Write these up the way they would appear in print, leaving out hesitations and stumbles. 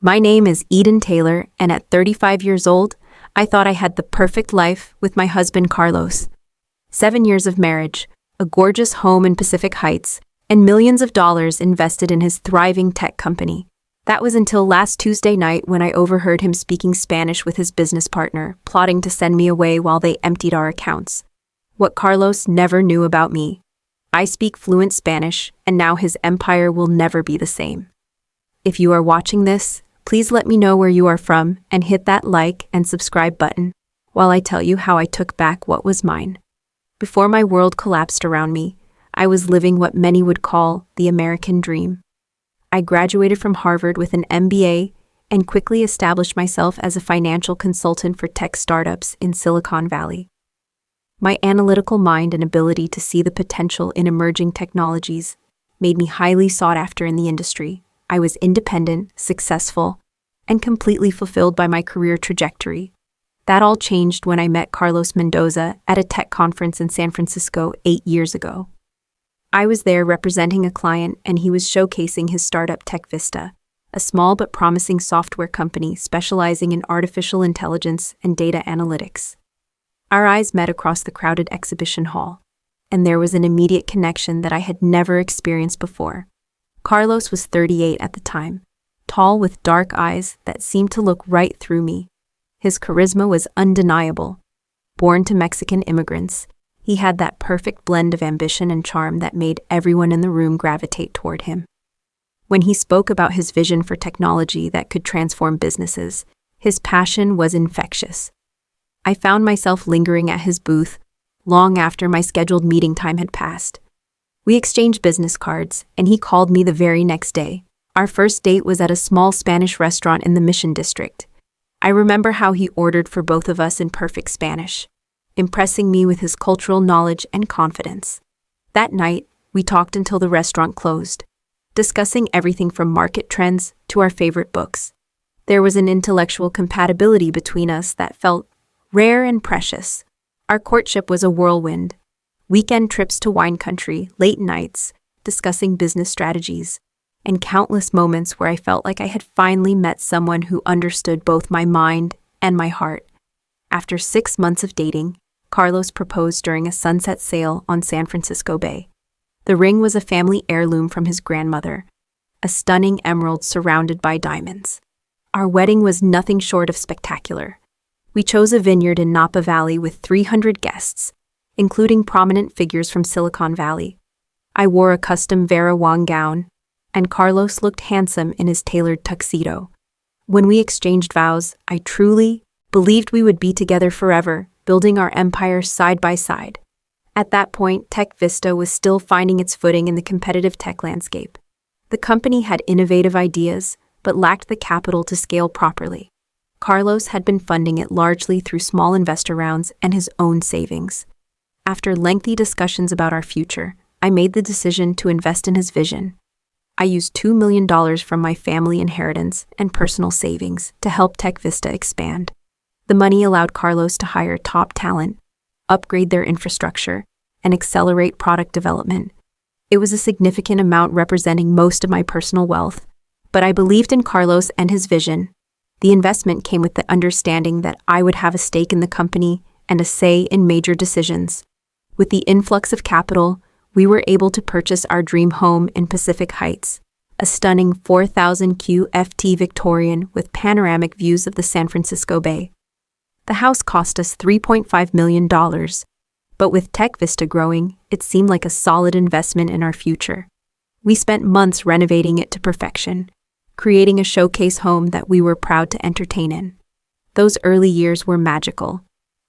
My name is Eden Taylor, and at 35 years old, I thought I had the perfect life with my husband Carlos. 7 years of marriage, a gorgeous home in Pacific Heights, and millions of dollars invested in his thriving tech company. That was until last Tuesday night when I overheard him speaking Spanish with his business partner, plotting to send me away while they emptied our accounts. What Carlos never knew about me. I speak fluent Spanish, and now his empire will never be the same. If you are watching this, please let me know where you are from and hit that like and subscribe button while I tell you how I took back what was mine. Before my world collapsed around me, I was living what many would call the American dream. I graduated from Harvard with an MBA and quickly established myself as a financial consultant for tech startups in Silicon Valley. My analytical mind and ability to see the potential in emerging technologies made me highly sought after in the industry. I was independent, successful, and completely fulfilled by my career trajectory. That all changed when I met Carlos Mendoza at a tech conference in San Francisco 8 years ago. I was there representing a client, and he was showcasing his startup TechVista, a small but promising software company specializing in artificial intelligence and data analytics. Our eyes met across the crowded exhibition hall, and there was an immediate connection that I had never experienced before. Carlos was 38 at the time, tall with dark eyes that seemed to look right through me. His charisma was undeniable. Born to Mexican immigrants, he had that perfect blend of ambition and charm that made everyone in the room gravitate toward him. When he spoke about his vision for technology that could transform businesses, his passion was infectious. I found myself lingering at his booth long after my scheduled meeting time had passed. We exchanged business cards, and he called me the very next day. Our first date was at a small Spanish restaurant in the Mission District. I remember how he ordered for both of us in perfect Spanish, impressing me with his cultural knowledge and confidence. That night, we talked until the restaurant closed, discussing everything from market trends to our favorite books. There was an intellectual compatibility between us that felt rare and precious. Our courtship was a whirlwind. Weekend trips to wine country, late nights, discussing business strategies, and countless moments where I felt like I had finally met someone who understood both my mind and my heart. After 6 months of dating, Carlos proposed during a sunset sail on San Francisco Bay. The ring was a family heirloom from his grandmother, a stunning emerald surrounded by diamonds. Our wedding was nothing short of spectacular. We chose a vineyard in Napa Valley with 300 guests, including prominent figures from Silicon Valley. I wore a custom Vera Wang gown, and Carlos looked handsome in his tailored tuxedo. When we exchanged vows, I truly believed we would be together forever, building our empire side by side. At that point, TechVista was still finding its footing in the competitive tech landscape. The company had innovative ideas, but lacked the capital to scale properly. Carlos had been funding it largely through small investor rounds and his own savings. After lengthy discussions about our future, I made the decision to invest in his vision. I used $2 million from my family inheritance and personal savings to help TechVista expand. The money allowed Carlos to hire top talent, upgrade their infrastructure, and accelerate product development. It was a significant amount representing most of my personal wealth, but I believed in Carlos and his vision. The investment came with the understanding that I would have a stake in the company and a say in major decisions. With the influx of capital, we were able to purchase our dream home in Pacific Heights, a stunning 4,000 QFT Victorian with panoramic views of the San Francisco Bay. The house cost us $3.5 million, but with TechVista growing, it seemed like a solid investment in our future. We spent months renovating it to perfection, creating a showcase home that we were proud to entertain in. Those early years were magical.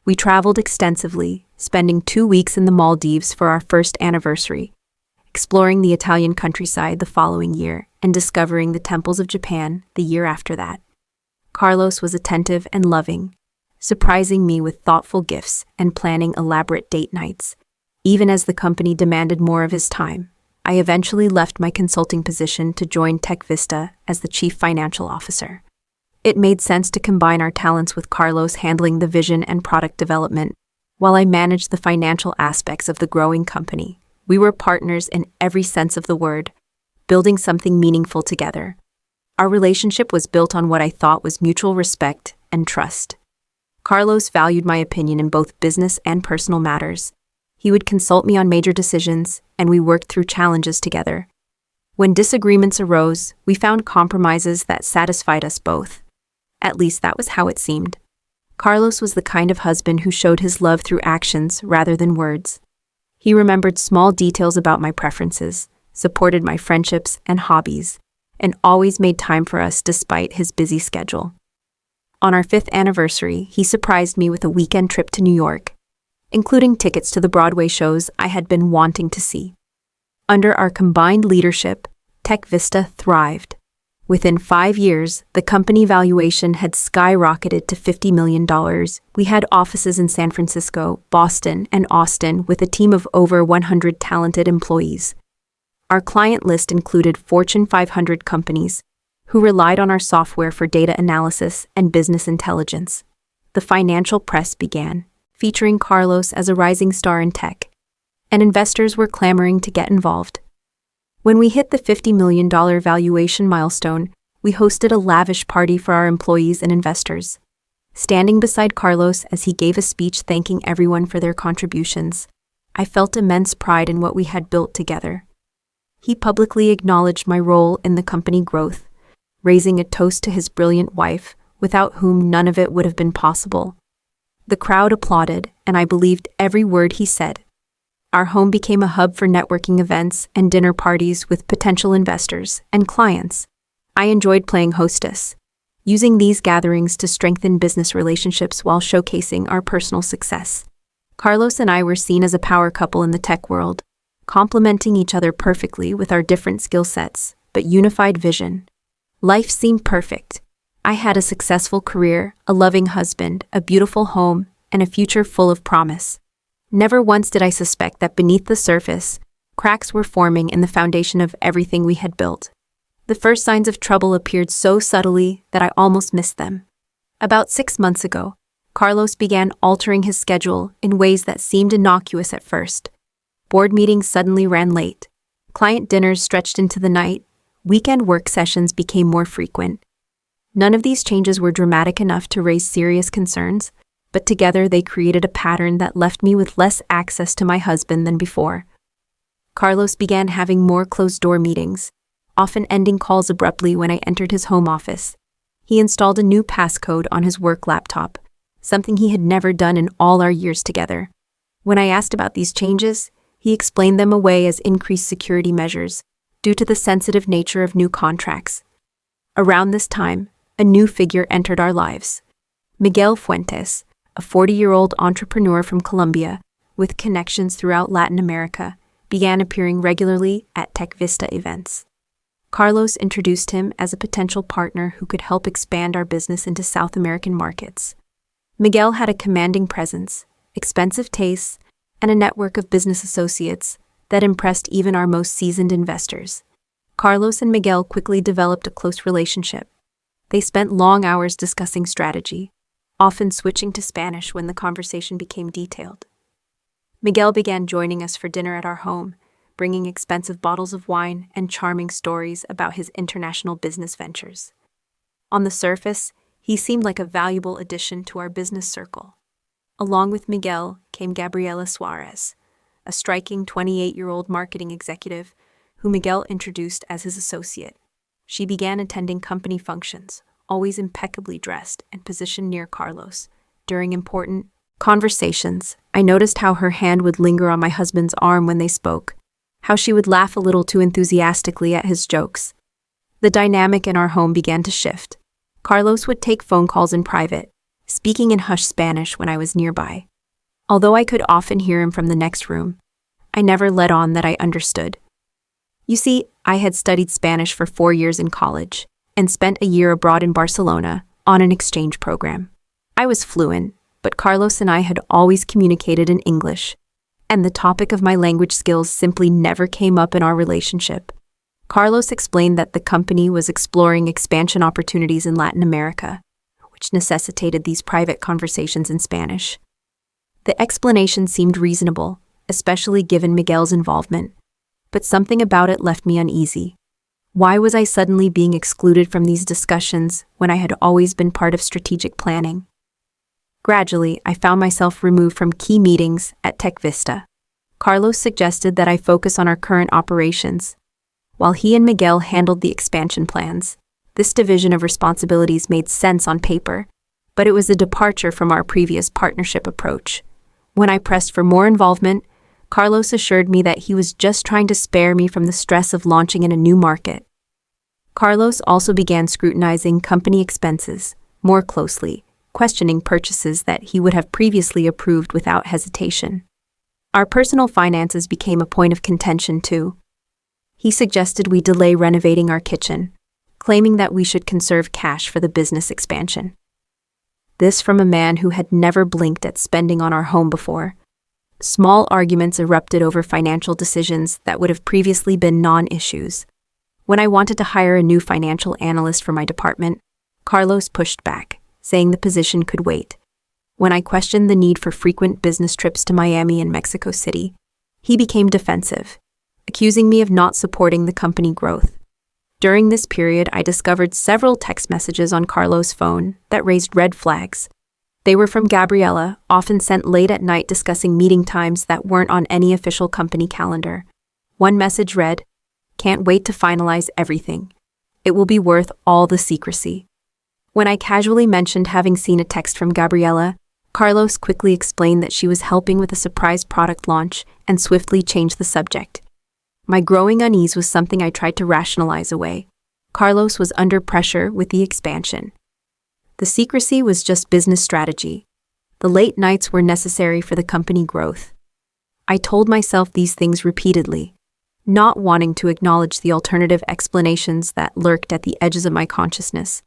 We traveled extensively, spending 2 weeks in the Maldives for our first anniversary, exploring the Italian countryside the following year, and discovering the temples of Japan the year after that. Carlos was attentive and loving, surprising me with thoughtful gifts and planning elaborate date nights. Even as the company demanded more of his time, I eventually left my consulting position to join TechVista as the chief financial officer. It made sense to combine our talents with Carlos handling the vision and product development, while I managed the financial aspects of the growing company. We were partners in every sense of the word, building something meaningful together. Our relationship was built on what I thought was mutual respect and trust. Carlos valued my opinion in both business and personal matters. He would consult me on major decisions, and we worked through challenges together. When disagreements arose, we found compromises that satisfied us both. At least that was how it seemed. Carlos was the kind of husband who showed his love through actions rather than words. He remembered small details about my preferences, supported my friendships and hobbies, and always made time for us despite his busy schedule. On our 5th anniversary, he surprised me with a weekend trip to New York, including tickets to the Broadway shows I had been wanting to see. Under our combined leadership, Tech Vista thrived. Within 5 years, the company valuation had skyrocketed to $50 million. We had offices in San Francisco, Boston, and Austin with a team of over 100 talented employees. Our client list included Fortune 500 companies who relied on our software for data analysis and business intelligence. The financial press began, featuring Carlos as a rising star in tech, and investors were clamoring to get involved. When we hit the $50 million valuation milestone, we hosted a lavish party for our employees and investors. Standing beside Carlos as he gave a speech thanking everyone for their contributions, I felt immense pride in what we had built together. He publicly acknowledged my role in the company growth, raising a toast to his brilliant wife, without whom none of it would have been possible. The crowd applauded, and I believed every word he said. Our home became a hub for networking events and dinner parties with potential investors and clients. I enjoyed playing hostess, using these gatherings to strengthen business relationships while showcasing our personal success. Carlos and I were seen as a power couple in the tech world, complementing each other perfectly with our different skill sets, but unified vision. Life seemed perfect. I had a successful career, a loving husband, a beautiful home, and a future full of promise. Never once did I suspect that beneath the surface, cracks were forming in the foundation of everything we had built. The first signs of trouble appeared so subtly that I almost missed them. About 6 months ago, Carlos began altering his schedule in ways that seemed innocuous at first. Board meetings suddenly ran late. Client dinners stretched into the night. Weekend work sessions became more frequent. None of these changes were dramatic enough to raise serious concerns, but together they created a pattern that left me with less access to my husband than before. Carlos began having more closed-door meetings, often ending calls abruptly when I entered his home office. He installed a new passcode on his work laptop, something he had never done in all our years together. When I asked about these changes, he explained them away as increased security measures due to the sensitive nature of new contracts. Around this time, a new figure entered our lives. Miguel Fuentes, a 40-year-old entrepreneur from Colombia with connections throughout Latin America, began appearing regularly at Tech Vista events. Carlos introduced him as a potential partner who could help expand our business into South American markets. Miguel had a commanding presence, expensive tastes, and a network of business associates that impressed even our most seasoned investors. Carlos and Miguel quickly developed a close relationship. They spent long hours discussing strategy, often switching to Spanish when the conversation became detailed. Miguel began joining us for dinner at our home, bringing expensive bottles of wine and charming stories about his international business ventures. On the surface, he seemed like a valuable addition to our business circle. Along with Miguel came Gabriela Suarez, a striking 28-year-old marketing executive who Miguel introduced as his associate. She began attending company functions, always impeccably dressed and positioned near Carlos. During important conversations, I noticed how her hand would linger on my husband's arm when they spoke, how she would laugh a little too enthusiastically at his jokes. The dynamic in our home began to shift. Carlos would take phone calls in private, speaking in hushed Spanish when I was nearby. Although I could often hear him from the next room, I never let on that I understood. You see, I had studied Spanish for 4 years in college and spent a year abroad in Barcelona on an exchange program. I was fluent, but Carlos and I had always communicated in English, and the topic of my language skills simply never came up in our relationship. Carlos explained that the company was exploring expansion opportunities in Latin America, which necessitated these private conversations in Spanish. The explanation seemed reasonable, especially given Miguel's involvement, but something about it left me uneasy. Why was I suddenly being excluded from these discussions when I had always been part of strategic planning? Gradually, I found myself removed from key meetings at Tech Vista. Carlos suggested that I focus on our current operations, while he and Miguel handled the expansion plans. This division of responsibilities made sense on paper, but it was a departure from our previous partnership approach. When I pressed for more involvement, Carlos assured me that he was just trying to spare me from the stress of launching in a new market. Carlos also began scrutinizing company expenses more closely, questioning purchases that he would have previously approved without hesitation. Our personal finances became a point of contention too. He suggested we delay renovating our kitchen, claiming that we should conserve cash for the business expansion. This from a man who had never blinked at spending on our home before. Small arguments erupted over financial decisions that would have previously been non-issues. When I wanted to hire a new financial analyst for my department, Carlos pushed back, saying the position could wait. When I questioned the need for frequent business trips to Miami and Mexico City, he became defensive, accusing me of not supporting the company growth. During this period, I discovered several text messages on Carlos' phone that raised red flags. They were from Gabriela, often sent late at night discussing meeting times that weren't on any official company calendar. One message read, "Can't wait to finalize everything. It will be worth all the secrecy." When I casually mentioned having seen a text from Gabriela, Carlos quickly explained that she was helping with a surprise product launch and swiftly changed the subject. My growing unease was something I tried to rationalize away. Carlos was under pressure with the expansion. The secrecy was just business strategy. The late nights were necessary for the company growth. I told myself these things repeatedly, not wanting to acknowledge the alternative explanations that lurked at the edges of my consciousness.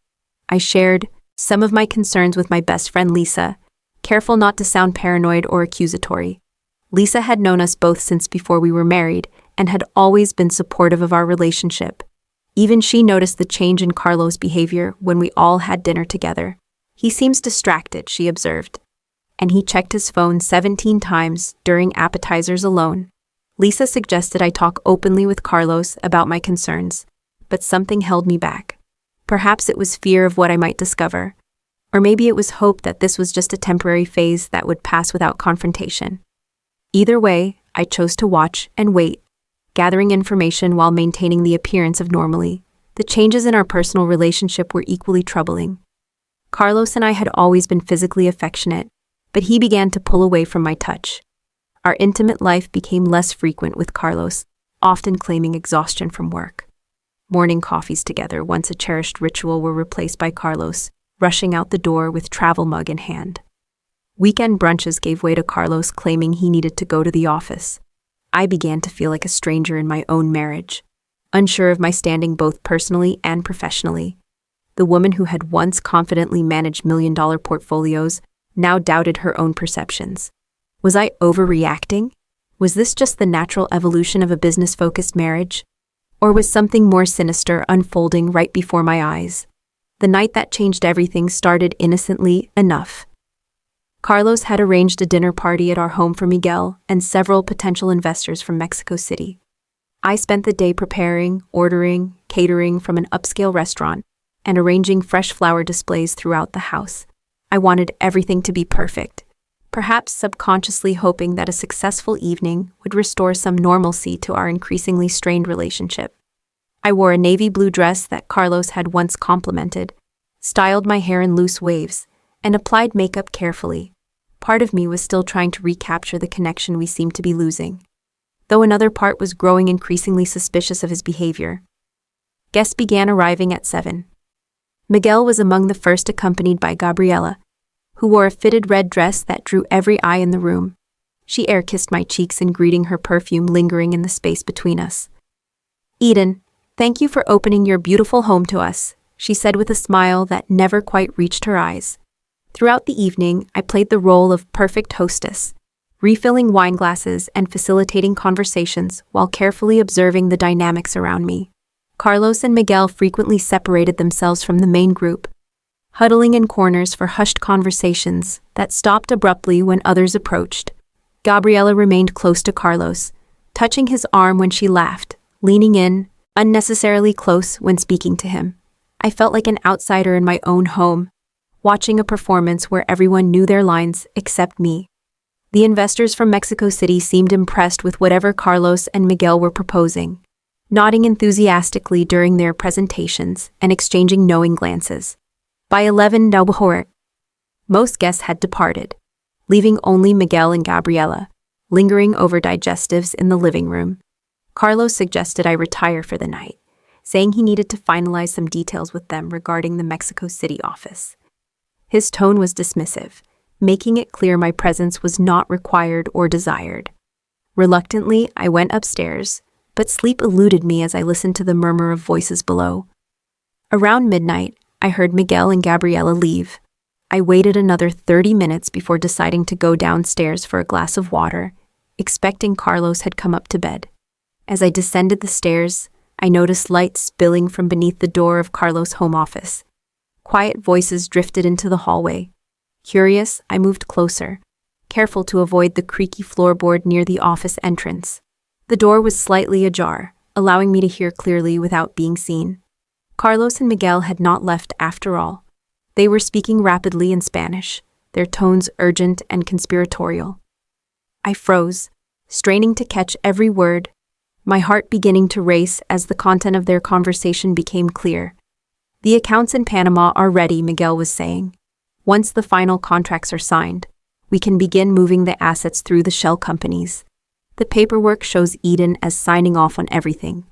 I shared some of my concerns with my best friend Lisa, careful not to sound paranoid or accusatory. Lisa had known us both since before we were married and had always been supportive of our relationship. Even she noticed the change in Carlos' behavior when we all had dinner together. "He seems distracted," she observed, and he checked his phone 17 times during appetizers alone. Lisa suggested I talk openly with Carlos about my concerns, but something held me back. Perhaps it was fear of what I might discover, or maybe it was hope that this was just a temporary phase that would pass without confrontation. Either way, I chose to watch and wait, gathering information while maintaining the appearance of normalcy. The changes in our personal relationship were equally troubling. Carlos and I had always been physically affectionate, but he began to pull away from my touch. Our intimate life became less frequent with Carlos, often claiming exhaustion from work. Morning coffees together, once a cherished ritual, were replaced by Carlos, rushing out the door with travel mug in hand. Weekend brunches gave way to Carlos claiming he needed to go to the office. I began to feel like a stranger in my own marriage, unsure of my standing both personally and professionally. The woman who had once confidently managed million-dollar portfolios now doubted her own perceptions. Was I overreacting? Was this just the natural evolution of a business-focused marriage? Or was something more sinister unfolding right before my eyes? The night that changed everything started innocently enough. Carlos had arranged a dinner party at our home for Miguel and several potential investors from Mexico City. I spent the day preparing, ordering, catering from an upscale restaurant, and arranging fresh flower displays throughout the house. I wanted everything to be perfect, perhaps subconsciously hoping that a successful evening would restore some normalcy to our increasingly strained relationship. I wore a navy blue dress that Carlos had once complimented, styled my hair in loose waves, and applied makeup carefully. Part of me was still trying to recapture the connection we seemed to be losing, though another part was growing increasingly suspicious of his behavior. Guests began arriving at 7. Miguel was among the first, accompanied by Gabriela, who wore a fitted red dress that drew every eye in the room. She air-kissed my cheeks in greeting, her perfume lingering in the space between us. "Eden, thank you for opening your beautiful home to us," she said with a smile that never quite reached her eyes. Throughout the evening, I played the role of perfect hostess, refilling wine glasses and facilitating conversations while carefully observing the dynamics around me. Carlos and Miguel frequently separated themselves from the main group, huddling in corners for hushed conversations that stopped abruptly when others approached. Gabriela remained close to Carlos, touching his arm when she laughed, leaning in, unnecessarily close when speaking to him. I felt like an outsider in my own home, watching a performance where everyone knew their lines except me. The investors from Mexico City seemed impressed with whatever Carlos and Miguel were proposing, nodding enthusiastically during their presentations and exchanging knowing glances. By 11 Naubohor, most guests had departed, leaving only Miguel and Gabriela, lingering over digestives in the living room. Carlos suggested I retire for the night, saying he needed to finalize some details with them regarding the Mexico City office. His tone was dismissive, making it clear my presence was not required or desired. Reluctantly, I went upstairs, but sleep eluded me as I listened to the murmur of voices below. Around midnight, I heard Miguel and Gabriela leave. I waited another 30 minutes before deciding to go downstairs for a glass of water, expecting Carlos had come up to bed. As I descended the stairs, I noticed light spilling from beneath the door of Carlos' home office. Quiet voices drifted into the hallway. Curious, I moved closer, careful to avoid the creaky floorboard near the office entrance. The door was slightly ajar, allowing me to hear clearly without being seen. Carlos and Miguel had not left after all. They were speaking rapidly in Spanish, their tones urgent and conspiratorial. I froze, straining to catch every word, my heart beginning to race as the content of their conversation became clear. The accounts in Panama are ready, Miguel was saying. Once the final contracts are signed, we can begin moving the assets through the shell companies. The paperwork shows Eden as signing off on everything.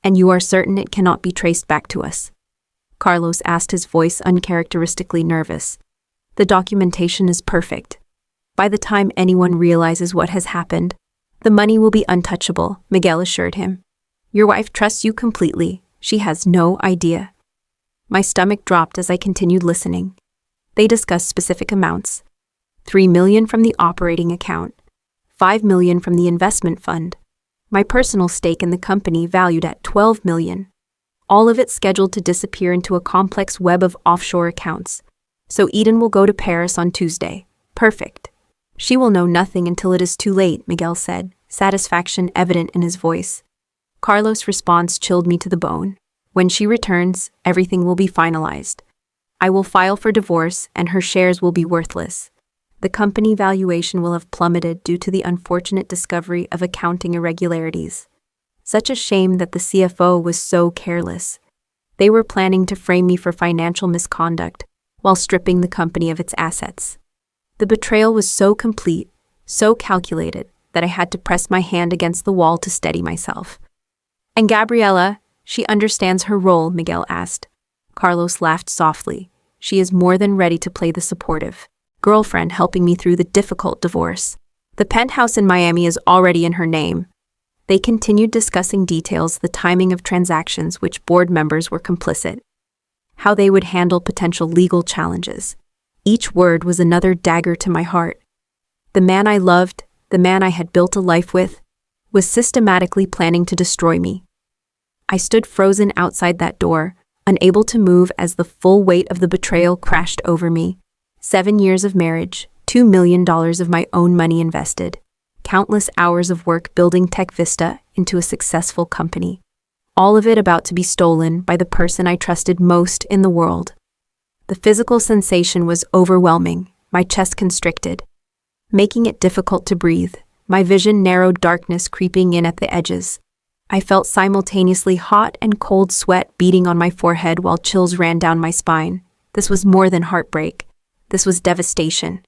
And you are certain it cannot be traced back to us? Carlos asked, his voice uncharacteristically nervous. The documentation is perfect. By the time anyone realizes what has happened, the money will be untouchable, Miguel assured him. Your wife trusts you completely. She has no idea. My stomach dropped as I continued listening. They discussed specific amounts. 3 million from the operating account, 5 million from the investment fund, my personal stake in the company valued at 12 million. All of it scheduled to disappear into a complex web of offshore accounts. So Eden will go to Paris on Tuesday. Perfect. She will know nothing until it is too late, Miguel said, satisfaction evident in his voice. Carlos' response chilled me to the bone. When she returns, everything will be finalized. I will file for divorce and her shares will be worthless. The company valuation will have plummeted due to the unfortunate discovery of accounting irregularities. Such a shame that the CFO was so careless. They were planning to frame me for financial misconduct while stripping the company of its assets. The betrayal was so complete, so calculated, that I had to press my hand against the wall to steady myself. And Gabriela, she understands her role, Miguel asked. Carlos laughed softly. She is more than ready to play the supportive girlfriend helping me through the difficult divorce. The penthouse in Miami is already in her name. They continued discussing details, the timing of transactions which board members were complicit, how they would handle potential legal challenges. Each word was another dagger to my heart. The man I loved, the man I had built a life with, was systematically planning to destroy me. I stood frozen outside that door, unable to move as the full weight of the betrayal crashed over me. 7 years of marriage, $2 million of my own money invested, countless hours of work building Tech Vista into a successful company. All of it about to be stolen by the person I trusted most in the world. The physical sensation was overwhelming, my chest constricted, making it difficult to breathe, my vision narrowed, darkness creeping in at the edges. I felt simultaneously hot and cold sweat beating on my forehead while chills ran down my spine. This was more than heartbreak. This was devastation.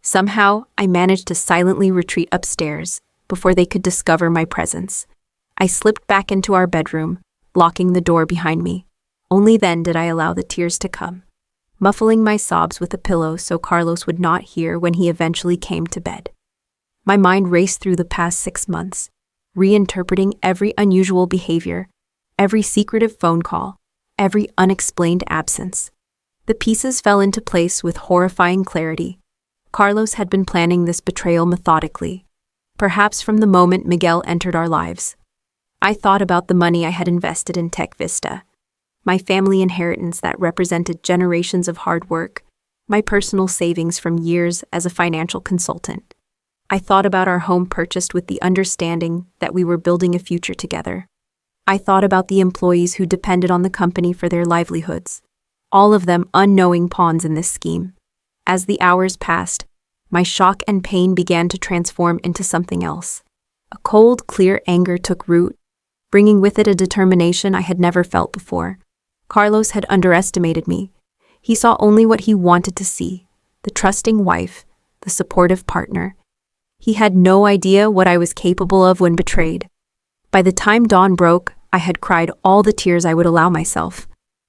Somehow, I managed to silently retreat upstairs before they could discover my presence. I slipped back into our bedroom, locking the door behind me. Only then did I allow the tears to come, muffling my sobs with a pillow so Carlos would not hear when he eventually came to bed. My mind raced through the past 6 months, reinterpreting every unusual behavior, every secretive phone call, every unexplained absence. The pieces fell into place with horrifying clarity. Carlos had been planning this betrayal methodically, perhaps from the moment Miguel entered our lives. I thought about the money I had invested in Tech Vista, my family inheritance that represented generations of hard work, my personal savings from years as a financial consultant. I thought about our home purchased with the understanding that we were building a future together. I thought about the employees who depended on the company for their livelihoods, all of them unknowing pawns in this scheme. As the hours passed, my shock and pain began to transform into something else. A cold, clear anger took root, bringing with it a determination I had never felt before. Carlos had underestimated me. He saw only what he wanted to see, the trusting wife, the supportive partner. He had no idea what I was capable of when betrayed. By the time dawn broke, I had cried all the tears I would allow myself.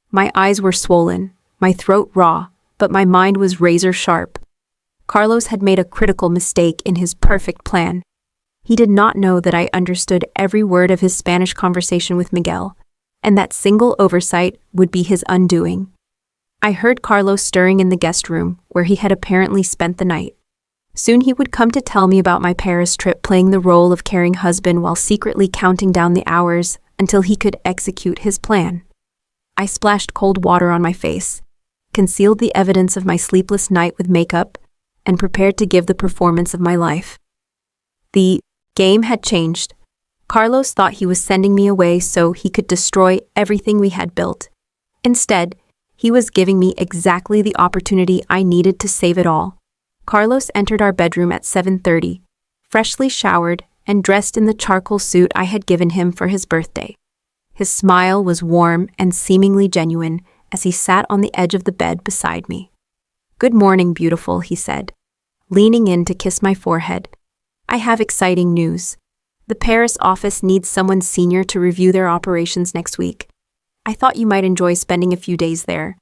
My eyes were swollen, my throat raw, but my mind was razor sharp. Carlos had made a critical mistake in his perfect plan. He did not know that I understood every word of his Spanish conversation with Miguel, and that single oversight would be his undoing. I heard Carlos stirring in the guest room, where he had apparently spent the night. Soon he would come to tell me about my Paris trip, playing the role of caring husband while secretly counting down the hours until he could execute his plan. I splashed cold water on my face, concealed the evidence of my sleepless night with makeup, and prepared to give the performance of my life. The game had changed. Carlos thought he was sending me away so he could destroy everything we had built. Instead, he was giving me exactly the opportunity I needed to save it all. Carlos entered our bedroom at 7:30, freshly showered and dressed in the charcoal suit I had given him for his birthday. His smile was warm and seemingly genuine as he sat on the edge of the bed beside me. "Good morning, beautiful," he said, leaning in to kiss my forehead. "I have exciting news. The Paris office needs someone senior to review their operations next week. I thought you might enjoy spending a few days there.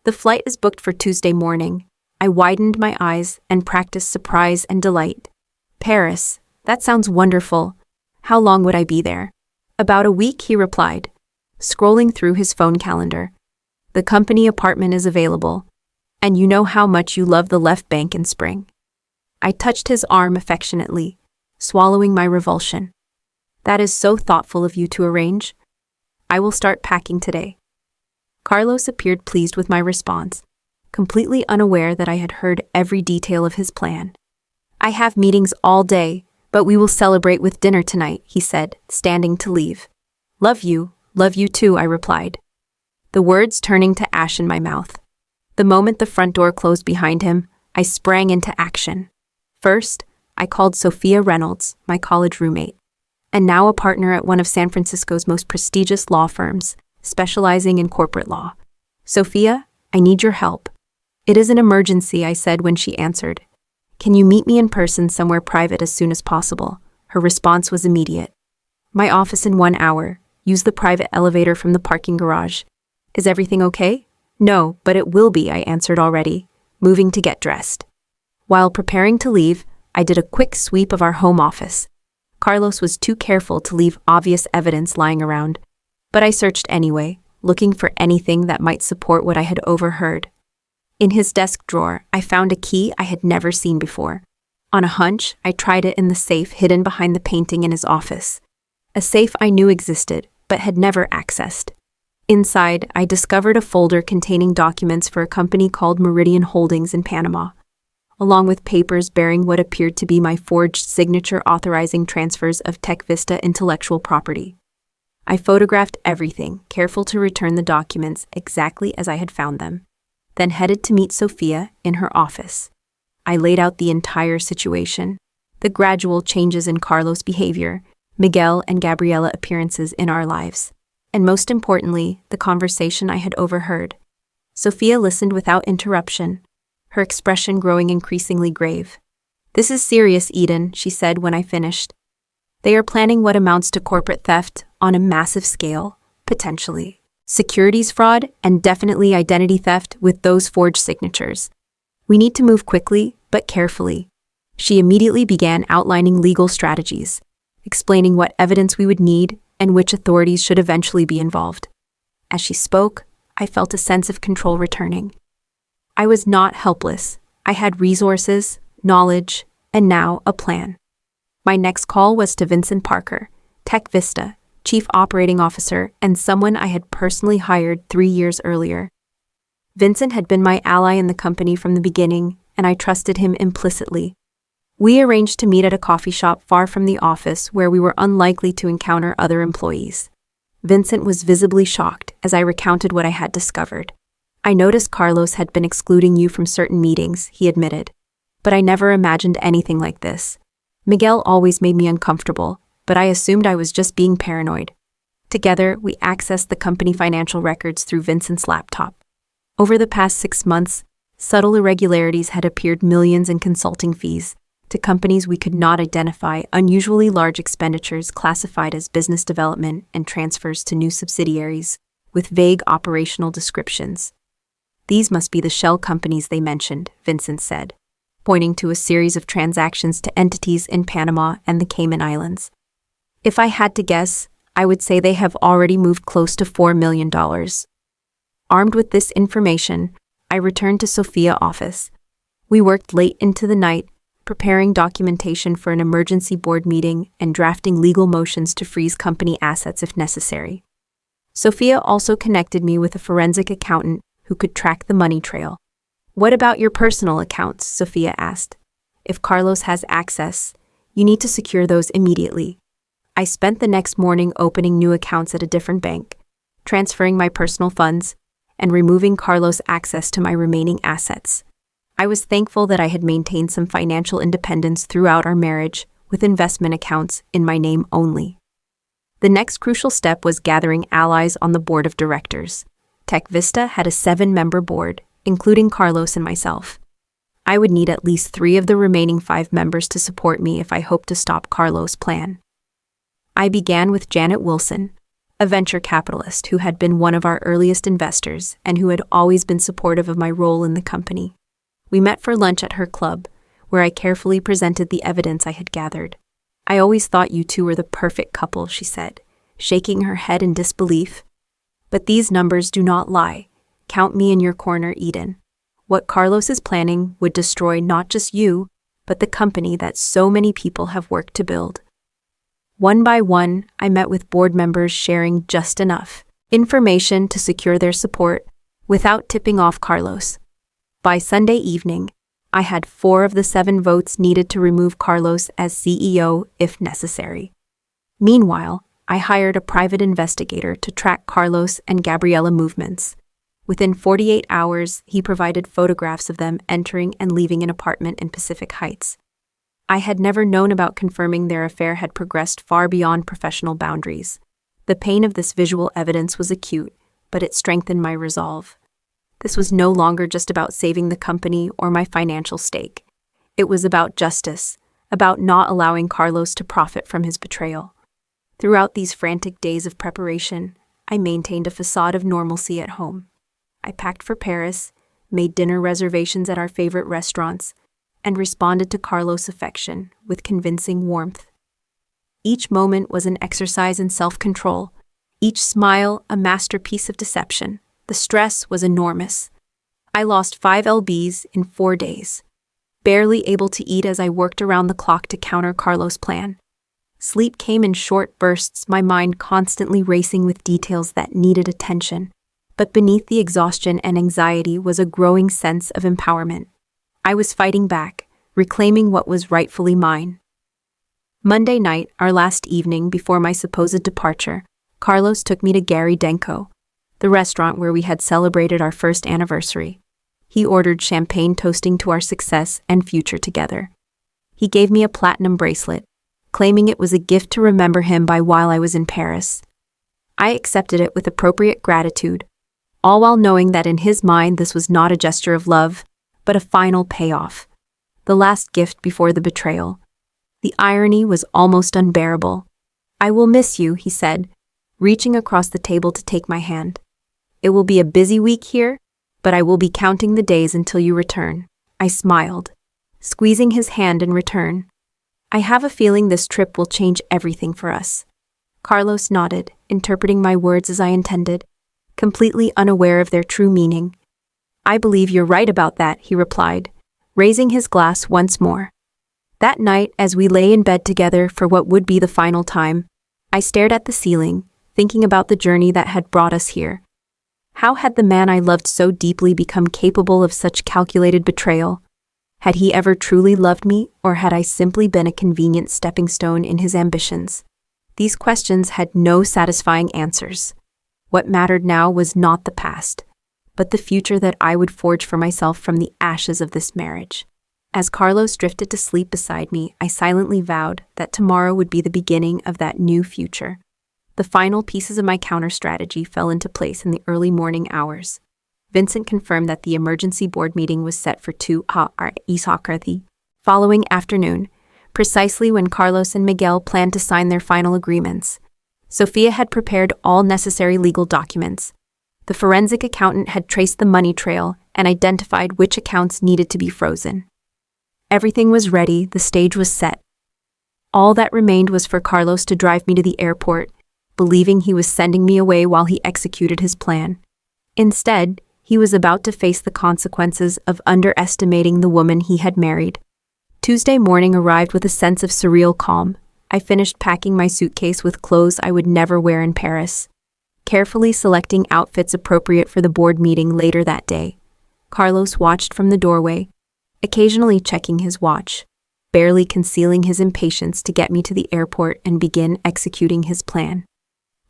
The flight is booked for Tuesday morning." I widened my eyes and practiced surprise and delight. "Paris, that sounds wonderful. How long would I be there?" "About a week," he replied, scrolling through his phone calendar. "The company apartment is available, and you know how much you love the left bank in spring." I touched his arm affectionately, swallowing my revulsion. "That is so thoughtful of you to arrange. I will start packing today." Carlos appeared pleased with my response, completely unaware that I had heard every detail of his plan. "I have meetings all day, but we will celebrate with dinner tonight," he said, standing to leave. Love you too," I replied, the words turning to ash in my mouth. The moment the front door closed behind him, I sprang into action. First, I called Sophia Reynolds, my college roommate, and now a partner at one of San Francisco's most prestigious law firms, specializing in corporate law. "Sophia, I need your help." "It is an emergency," I said when she answered. "Can you meet me in person somewhere private as soon as possible?" Her response was immediate. "My office in 1 hour. Use the private elevator from the parking garage. Is everything okay?" "No, but it will be," I answered already, moving to get dressed. While preparing to leave, I did a quick sweep of our home office. Carlos was too careful to leave obvious evidence lying around, but I searched anyway, looking for anything that might support what I had overheard. In his desk drawer, I found a key I had never seen before. On a hunch, I tried it in the safe hidden behind the painting in his office. A safe I knew existed, but had never accessed. Inside, I discovered a folder containing documents for a company called Meridian Holdings in Panama, along with papers bearing what appeared to be my forged signature authorizing transfers of Tech Vista intellectual property. I photographed everything, careful to return the documents exactly as I had found them, then headed to meet Sophia in her office. I laid out the entire situation, the gradual changes in Carlos' behavior, Miguel and Gabriela appearances in our lives, and most importantly, the conversation I had overheard. Sophia listened without interruption, her expression growing increasingly grave. "This is serious, Eden," she said when I finished. "They are planning what amounts to corporate theft on a massive scale, potentially securities fraud, and definitely identity theft with those forged signatures. We need to move quickly, but carefully." She immediately began outlining legal strategies, explaining what evidence we would need and which authorities should eventually be involved. As she spoke, I felt a sense of control returning. I was not helpless. I had resources, knowledge, and now a plan. My next call was to Vincent Parker, Tech Vista, Chief Operating Officer, and someone I had personally hired 3 years earlier. Vincent had been my ally in the company from the beginning, and I trusted him implicitly. We arranged to meet at a coffee shop far from the office where we were unlikely to encounter other employees. Vincent was visibly shocked as I recounted what I had discovered. I noticed Carlos had been excluding you from certain meetings, he admitted. But I never imagined anything like this. Miguel always made me uncomfortable, but I assumed I was just being paranoid. Together, we accessed the company financial records through Vincent's laptop. Over the past 6 months, subtle irregularities had appeared: millions in consulting fees to companies we could not identify, unusually large expenditures classified as business development, and transfers to new subsidiaries with vague operational descriptions. These must be the shell companies they mentioned, Vincent said, pointing to a series of transactions to entities in Panama and the Cayman Islands. If I had to guess, I would say they have already moved close to $4 million. Armed with this information, I returned to Sophia's office. We worked late into the night, preparing documentation for an emergency board meeting and drafting legal motions to freeze company assets if necessary. Sophia also connected me with a forensic accountant who could track the money trail. "What about your personal accounts?" Sophia asked. "If Carlos has access, you need to secure those immediately." I spent the next morning opening new accounts at a different bank, transferring my personal funds, and removing Carlos' access to my remaining assets. I was thankful that I had maintained some financial independence throughout our marriage, with investment accounts in my name only. The next crucial step was gathering allies on the board of directors. Tech Vista had a 7-member board, including Carlos and myself. I would need at least 3 of the remaining 5 members to support me if I hoped to stop Carlos' plan. I began with Janet Wilson, a venture capitalist who had been one of our earliest investors and who had always been supportive of my role in the company. We met for lunch at her club, where I carefully presented the evidence I had gathered. "I always thought you two were the perfect couple," she said, shaking her head in disbelief. "But these numbers do not lie. Count me in your corner, Eden. What Carlos is planning would destroy not just you, but the company that so many people have worked to build." One by one, I met with board members sharing just enough information to secure their support without tipping off Carlos. By Sunday evening, I had 4 of the 7 votes needed to remove Carlos as CEO if necessary. Meanwhile, I hired a private investigator to track Carlos and Gabriela movements. Within 48 hours, he provided photographs of them entering and leaving an apartment in Pacific Heights. I had never known about confirming their affair had progressed far beyond professional boundaries. The pain of this visual evidence was acute, but it strengthened my resolve. This was no longer just about saving the company or my financial stake. It was about justice, about not allowing Carlos to profit from his betrayal. Throughout these frantic days of preparation, I maintained a facade of normalcy at home. I packed for Paris, made dinner reservations at our favorite restaurants, and responded to Carlos' affection with convincing warmth. Each moment was an exercise in self-control, each smile a masterpiece of deception. The stress was enormous. I lost 5 lbs in 4 days, barely able to eat as I worked around the clock to counter Carlos' plan. Sleep came in short bursts, my mind constantly racing with details that needed attention. But beneath the exhaustion and anxiety was a growing sense of empowerment. I was fighting back, reclaiming what was rightfully mine. Monday night, our last evening before my supposed departure, Carlos took me to Gary Denko, the restaurant where we had celebrated our first anniversary. He ordered champagne toasting to our success and future together. He gave me a platinum bracelet, claiming it was a gift to remember him by while I was in Paris. I accepted it with appropriate gratitude, all while knowing that in his mind this was not a gesture of love, but a final payoff. The last gift before the betrayal. The irony was almost unbearable. "I will miss you," he said, reaching across the table to take my hand. "It will be a busy week here, but I will be counting the days until you return." I smiled, squeezing his hand in return. "I have a feeling this trip will change everything for us." Carlos nodded, interpreting my words as I intended, completely unaware of their true meaning. "I believe you're right about that," he replied, raising his glass once more. That night, as we lay in bed together for what would be the final time, I stared at the ceiling, thinking about the journey that had brought us here. How had the man I loved so deeply become capable of such calculated betrayal? Had he ever truly loved me, or had I simply been a convenient stepping stone in his ambitions? These questions had no satisfying answers. What mattered now was not the past, but the future that I would forge for myself from the ashes of this marriage. As Carlos drifted to sleep beside me, I silently vowed that tomorrow would be the beginning of that new future. The final pieces of my counter-strategy fell into place in the early morning hours. Vincent confirmed that the emergency board meeting was set for 2 o'clock the following afternoon, precisely when Carlos and Miguel planned to sign their final agreements. Sophia had prepared all necessary legal documents. The forensic accountant had traced the money trail and identified which accounts needed to be frozen. Everything was ready, the stage was set. All that remained was for Carlos to drive me to the airport, believing he was sending me away while he executed his plan. Instead, he was about to face the consequences of underestimating the woman he had married. Tuesday morning arrived with a sense of surreal calm. I finished packing my suitcase with clothes I would never wear in Paris, carefully selecting outfits appropriate for the board meeting later that day. Carlos watched from the doorway, occasionally checking his watch, barely concealing his impatience to get me to the airport and begin executing his plan.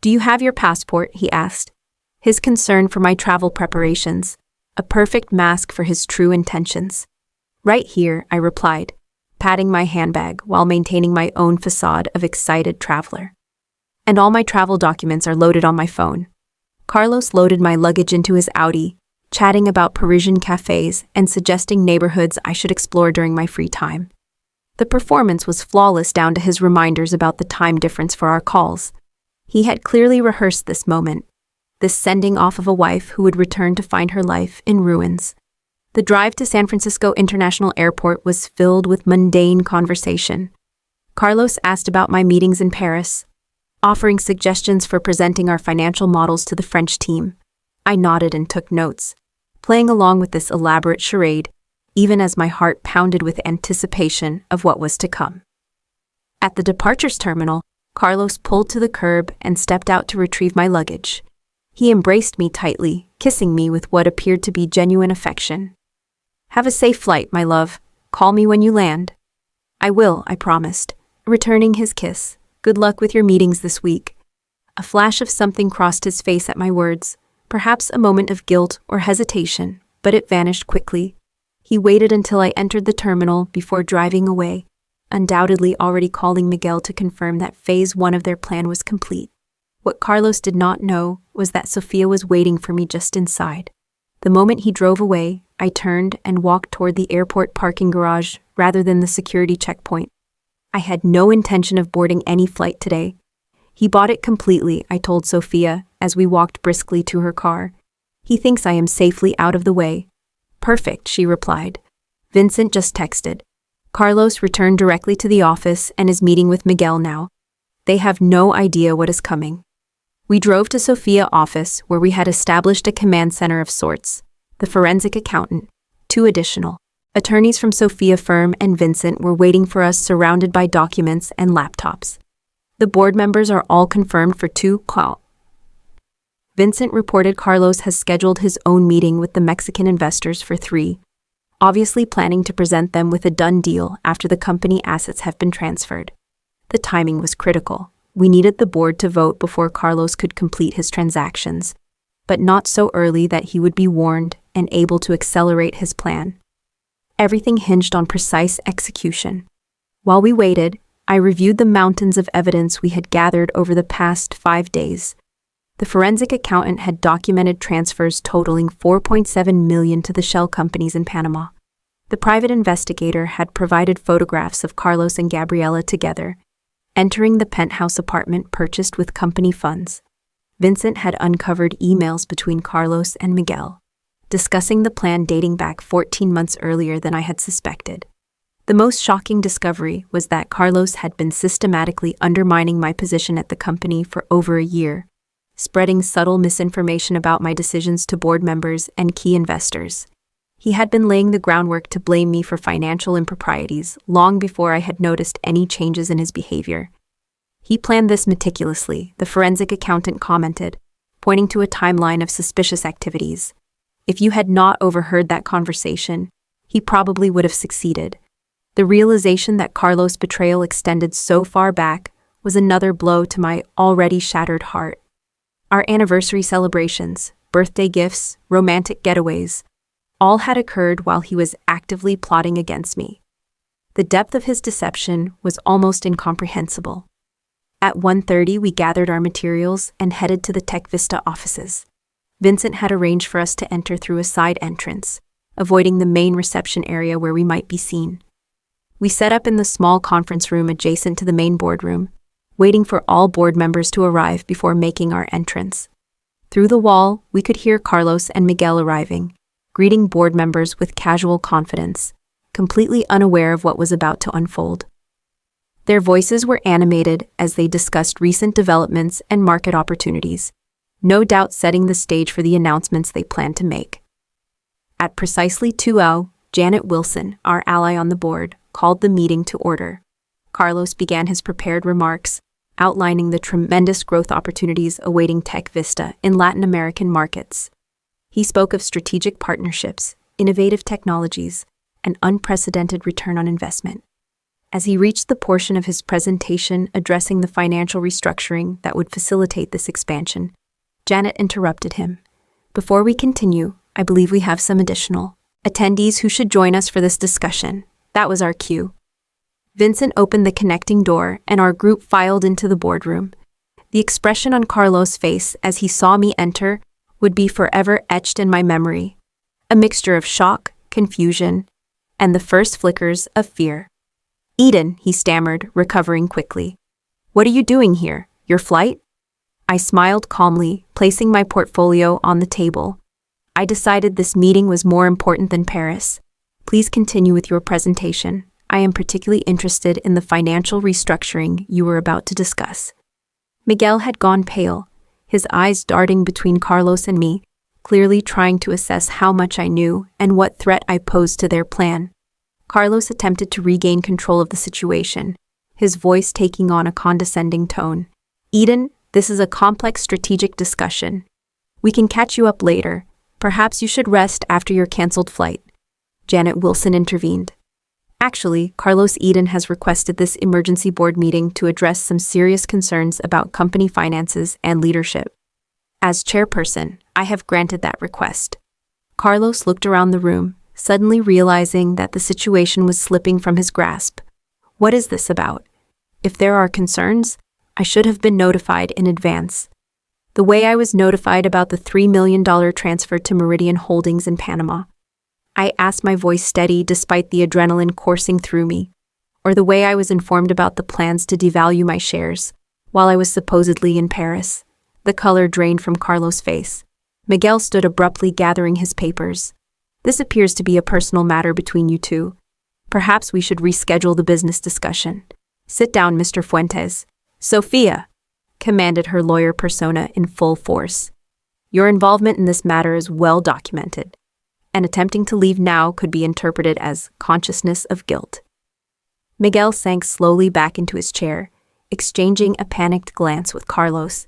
"Do you have your passport?" he asked, his concern for my travel preparations, a perfect mask for his true intentions. "Right here," I replied, patting my handbag while maintaining my own facade of excited traveler. "And all my travel documents are loaded on my phone." Carlos loaded my luggage into his Audi, chatting about Parisian cafes and suggesting neighborhoods I should explore during my free time. The performance was flawless down to his reminders about the time difference for our calls. He had clearly rehearsed this moment, this sending off of a wife who would return to find her life in ruins. The drive to San Francisco International Airport was filled with mundane conversation. Carlos asked about my meetings in Paris, offering suggestions for presenting our financial models to the French team. I nodded and took notes, playing along with this elaborate charade, even as my heart pounded with anticipation of what was to come. At the departures terminal, Carlos pulled to the curb and stepped out to retrieve my luggage. He embraced me tightly, kissing me with what appeared to be genuine affection. "Have a safe flight, my love. Call me when you land." "I will," I promised, returning his kiss. "Good luck with your meetings this week." A flash of something crossed his face at my words, perhaps a moment of guilt or hesitation, but it vanished quickly. He waited until I entered the terminal before driving away, undoubtedly already calling Miguel to confirm that phase 1 of their plan was complete. What Carlos did not know was that Sophia was waiting for me just inside. The moment he drove away, I turned and walked toward the airport parking garage rather than the security checkpoint. I had no intention of boarding any flight today. "He bought it completely," I told Sophia as we walked briskly to her car. "He thinks I am safely out of the way." "Perfect," she replied. "Vincent just texted. Carlos returned directly to the office and is meeting with Miguel now. They have no idea what is coming." We drove to Sophia's office, where we had established a command center of sorts. The forensic accountant, 2 additional attorneys from Sophia firm, and Vincent were waiting for us, surrounded by documents and laptops. "The board members are all confirmed for 2 o'clock. Vincent reported Carlos has scheduled his own meeting with the Mexican investors for 3, obviously planning to present them with a done deal after the company assets have been transferred. The timing was critical. We needed the board to vote before Carlos could complete his transactions, but not so early that he would be warned and able to accelerate his plan. Everything hinged on precise execution. While we waited, I reviewed the mountains of evidence we had gathered over the past 5 days. The forensic accountant had documented transfers totaling $4.7 million to the shell companies in Panama. The private investigator had provided photographs of Carlos and Gabriela together, entering the penthouse apartment purchased with company funds. Vincent had uncovered emails between Carlos and Miguel, discussing the plan dating back 14 months earlier than I had suspected. The most shocking discovery was that Carlos had been systematically undermining my position at the company for over a year, spreading subtle misinformation about my decisions to board members and key investors. He had been laying the groundwork to blame me for financial improprieties long before I had noticed any changes in his behavior. "He planned this meticulously," the forensic accountant commented, pointing to a timeline of suspicious activities. "If you had not overheard that conversation, he probably would have succeeded." The realization that Carlos' betrayal extended so far back was another blow to my already shattered heart. Our anniversary celebrations, birthday gifts, romantic getaways, all had occurred while he was actively plotting against me. The depth of his deception was almost incomprehensible. At 1:30, we gathered our materials and headed to the Tech Vista offices. Vincent had arranged for us to enter through a side entrance, avoiding the main reception area where we might be seen. We set up in the small conference room adjacent to the main boardroom, waiting for all board members to arrive before making our entrance. Through the wall, we could hear Carlos and Miguel arriving, greeting board members with casual confidence, completely unaware of what was about to unfold. Their voices were animated as they discussed recent developments and market opportunities, no doubt setting the stage for the announcements they planned to make. At precisely 2:00, Janet Wilson, our ally on the board, called the meeting to order. Carlos began his prepared remarks, outlining the tremendous growth opportunities awaiting Tech Vista in Latin American markets. He spoke of strategic partnerships, innovative technologies, and unprecedented return on investment. As he reached the portion of his presentation addressing the financial restructuring that would facilitate this expansion, Janet interrupted him. Before we continue, I believe we have some additional attendees who should join us for this discussion. That was our cue. Vincent opened the connecting door and our group filed into the boardroom. The expression on Carlos' face as he saw me enter would be forever etched in my memory, a mixture of shock, confusion, and the first flickers of fear. "Eden," he stammered, recovering quickly. "What are you doing here? Your flight?" I smiled calmly, placing my portfolio on the table. "I decided this meeting was more important than Paris. Please continue with your presentation. I am particularly interested in the financial restructuring you were about to discuss." Miguel had gone pale, his eyes darting between Carlos and me, clearly trying to assess how much I knew and what threat I posed to their plan. Carlos attempted to regain control of the situation, his voice taking on a condescending tone. "Eden, this is a complex strategic discussion. We can catch you up later. Perhaps you should rest after your canceled flight." Janet Wilson intervened. "Actually, Carlos Eden has requested this emergency board meeting to address some serious concerns about company finances and leadership. As chairperson, I have granted that request." Carlos looked around the room, suddenly realizing that the situation was slipping from his grasp. "What is this about? If there are concerns, I should have been notified in advance. The way I was notified about the $3 million transfer to Meridian Holdings in Panama." I asked, my voice steady despite the adrenaline coursing through me, or the way I was informed about the plans to devalue my shares while I was supposedly in Paris. The color drained from Carlos' face. Miguel stood abruptly, gathering his papers. "This appears to be a personal matter between you two. Perhaps we should reschedule the business discussion. Sit down, Mr. Fuentes." "Sophia," commanded her lawyer persona in full force. "Your involvement in this matter is well documented, and attempting to leave now could be interpreted as consciousness of guilt." Miguel sank slowly back into his chair, exchanging a panicked glance with Carlos.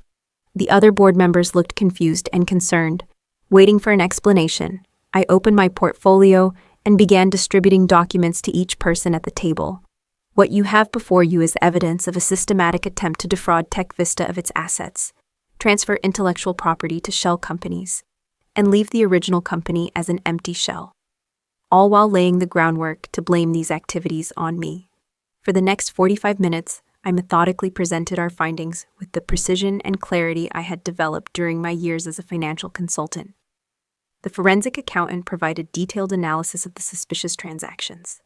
The other board members looked confused and concerned, waiting for an explanation. I opened my portfolio and began distributing documents to each person at the table. "What you have before you is evidence of a systematic attempt to defraud Tech Vista of its assets, transfer intellectual property to shell companies, and leave the original company as an empty shell, all while laying the groundwork to blame these activities on me." For the next 45 minutes, I methodically presented our findings with the precision and clarity I had developed during my years as a financial consultant. The forensic accountant provided detailed analysis of the suspicious transactions.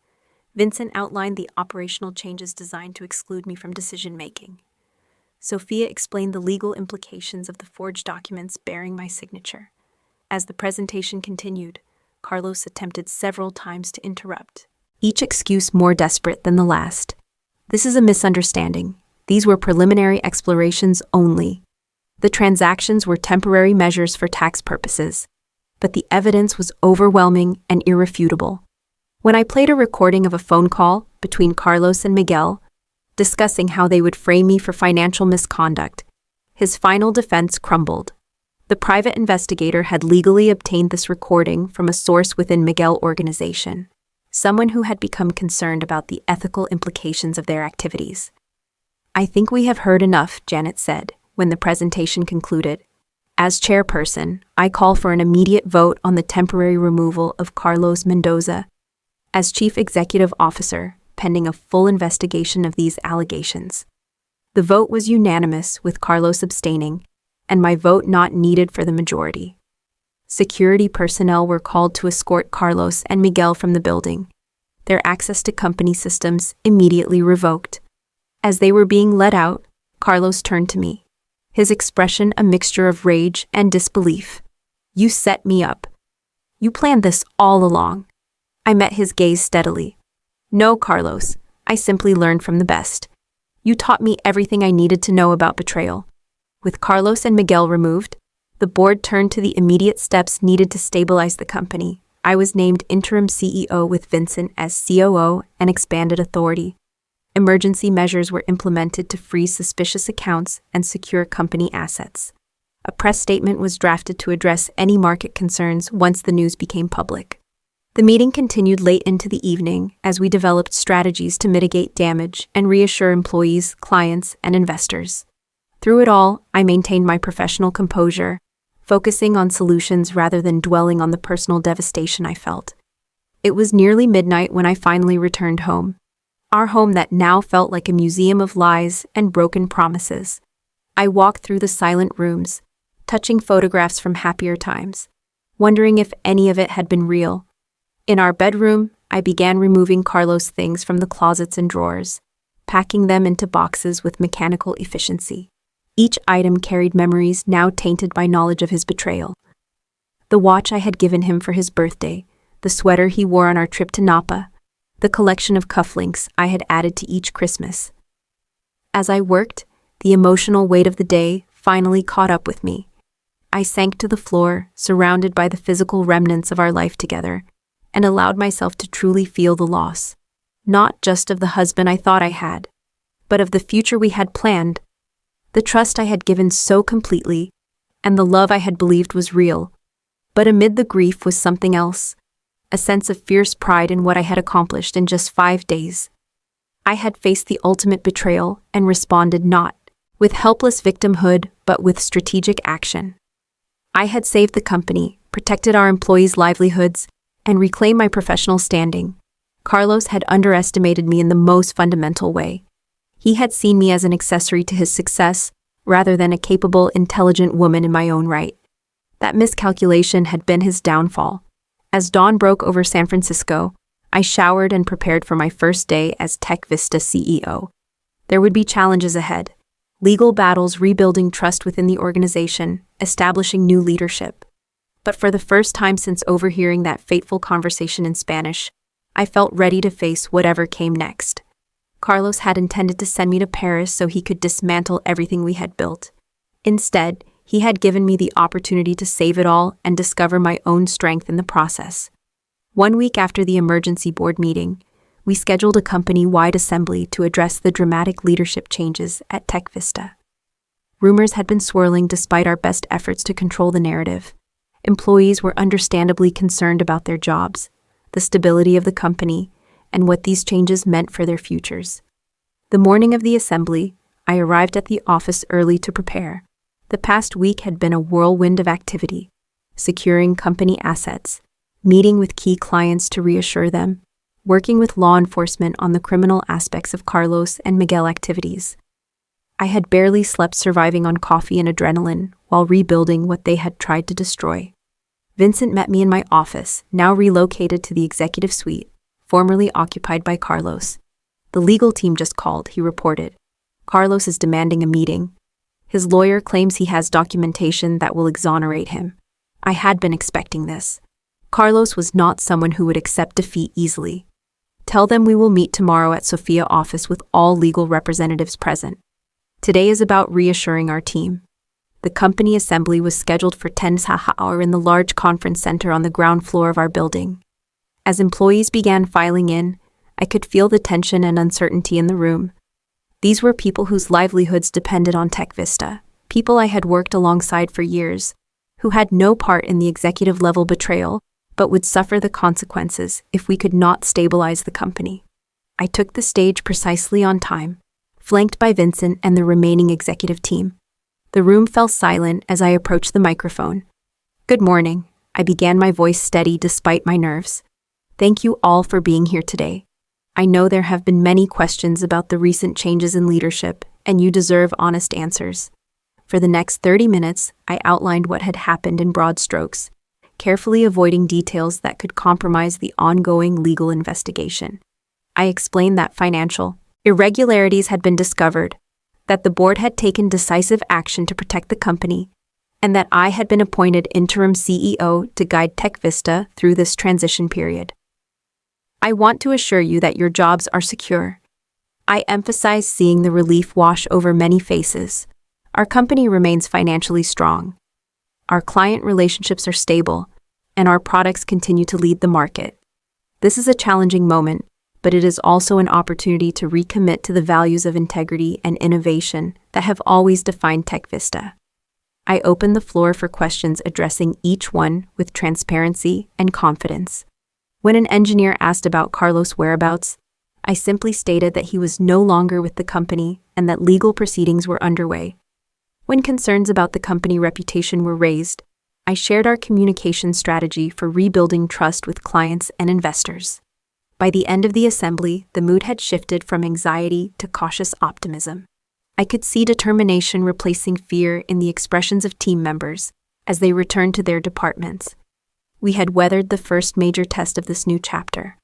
Vincent outlined the operational changes designed to exclude me from decision-making. Sophia explained the legal implications of the forged documents bearing my signature. As the presentation continued, Carlos attempted several times to interrupt, each excuse more desperate than the last. "This is a misunderstanding. These were preliminary explorations only. The transactions were temporary measures for tax purposes, but the evidence was overwhelming and irrefutable." When I played a recording of a phone call between Carlos and Miguel, discussing how they would frame me for financial misconduct, his final defense crumbled. The private investigator had legally obtained this recording from a source within Miguel organization, someone who had become concerned about the ethical implications of their activities. I think we have heard enough, Janet said, when the presentation concluded. As chairperson, I call for an immediate vote on the temporary removal of Carlos Mendoza as Chief Executive Officer, pending a full investigation of these allegations. The vote was unanimous, with Carlos abstaining, and my vote not needed for the majority. Security personnel were called to escort Carlos and Miguel from the building, their access to company systems immediately revoked. As they were being let out, Carlos turned to me, his expression a mixture of rage and disbelief. "You set me up. You planned this all along." I met his gaze steadily. "No, Carlos, I simply learned from the best. You taught me everything I needed to know about betrayal." With Carlos and Miguel removed, the board turned to the immediate steps needed to stabilize the company. I was named interim CEO with Vincent as COO and expanded authority. Emergency measures were implemented to freeze suspicious accounts and secure company assets. A press statement was drafted to address any market concerns once the news became public. The meeting continued late into the evening as we developed strategies to mitigate damage and reassure employees, clients, and investors. Through it all, I maintained my professional composure, focusing on solutions rather than dwelling on the personal devastation I felt. It was nearly midnight when I finally returned home. Our home that now felt like a museum of lies and broken promises. I walked through the silent rooms, touching photographs from happier times, wondering if any of it had been real. In our bedroom, I began removing Carlos' things from the closets and drawers, packing them into boxes with mechanical efficiency. Each item carried memories now tainted by knowledge of his betrayal. The watch I had given him for his birthday, the sweater he wore on our trip to Napa, the collection of cufflinks I had added to each Christmas. As I worked, the emotional weight of the day finally caught up with me. I sank to the floor, surrounded by the physical remnants of our life together, and allowed myself to truly feel the loss, not just of the husband I thought I had, but of the future we had planned, the trust I had given so completely, and the love I had believed was real. But amid the grief was something else, a sense of fierce pride in what I had accomplished in just 5 days. I had faced the ultimate betrayal and responded not with helpless victimhood, but with strategic action. I had saved the company, protected our employees' livelihoods, and reclaimed my professional standing. Carlos had underestimated me in the most fundamental way. He had seen me as an accessory to his success, rather than a capable, intelligent woman in my own right. That miscalculation had been his downfall. As dawn broke over San Francisco, I showered and prepared for my first day as Tech Vista CEO. There would be challenges ahead. Legal battles, rebuilding trust within the organization, establishing new leadership. But for the first time since overhearing that fateful conversation in Spanish, I felt ready to face whatever came next. Carlos had intended to send me to Paris so he could dismantle everything we had built. Instead, he had given me the opportunity to save it all and discover my own strength in the process. 1 week after the emergency board meeting, we scheduled a company-wide assembly to address the dramatic leadership changes at Tech Vista. Rumors had been swirling despite our best efforts to control the narrative. Employees were understandably concerned about their jobs, the stability of the company, and what these changes meant for their futures. The morning of the assembly, I arrived at the office early to prepare. The past week had been a whirlwind of activity, securing company assets, meeting with key clients to reassure them, working with law enforcement on the criminal aspects of Carlos and Miguel activities. I had barely slept, surviving on coffee and adrenaline while rebuilding what they had tried to destroy. Vincent met me in my office, now relocated to the executive suite, formerly occupied by Carlos. "The legal team just called," he reported. "Carlos is demanding a meeting. His lawyer claims he has documentation that will exonerate him." I had been expecting this. Carlos was not someone who would accept defeat easily. "Tell them we will meet tomorrow at Sophia office with all legal representatives present. Today is about reassuring our team." The company assembly was scheduled for 10 hour in the large conference center on the ground floor of our building. As employees began filing in, I could feel the tension and uncertainty in the room. These were people whose livelihoods depended on Tech Vista, people I had worked alongside for years, who had no part in the executive-level betrayal, but would suffer the consequences if we could not stabilize the company. I took the stage precisely on time, flanked by Vincent and the remaining executive team. The room fell silent as I approached the microphone. "Good morning," I began, my voice steady despite my nerves. "Thank you all for being here today. I know there have been many questions about the recent changes in leadership, and you deserve honest answers." For the next 30 minutes, I outlined what had happened in broad strokes, carefully avoiding details that could compromise the ongoing legal investigation. I explained that financial irregularities had been discovered, that the board had taken decisive action to protect the company, and that I had been appointed interim CEO to guide TechVista through this transition period. "I want to assure you that your jobs are secure." I emphasized, seeing the relief wash over many faces. "Our company remains financially strong. Our client relationships are stable, and our products continue to lead the market. This is a challenging moment, but it is also an opportunity to recommit to the values of integrity and innovation that have always defined TechVista." I opened the floor for questions, addressing each one with transparency and confidence. When an engineer asked about Carlos' whereabouts, I simply stated that he was no longer with the company and that legal proceedings were underway. When concerns about the company reputation were raised, I shared our communication strategy for rebuilding trust with clients and investors. By the end of the assembly, the mood had shifted from anxiety to cautious optimism. I could see determination replacing fear in the expressions of team members as they returned to their departments. We had weathered the first major test of this new chapter.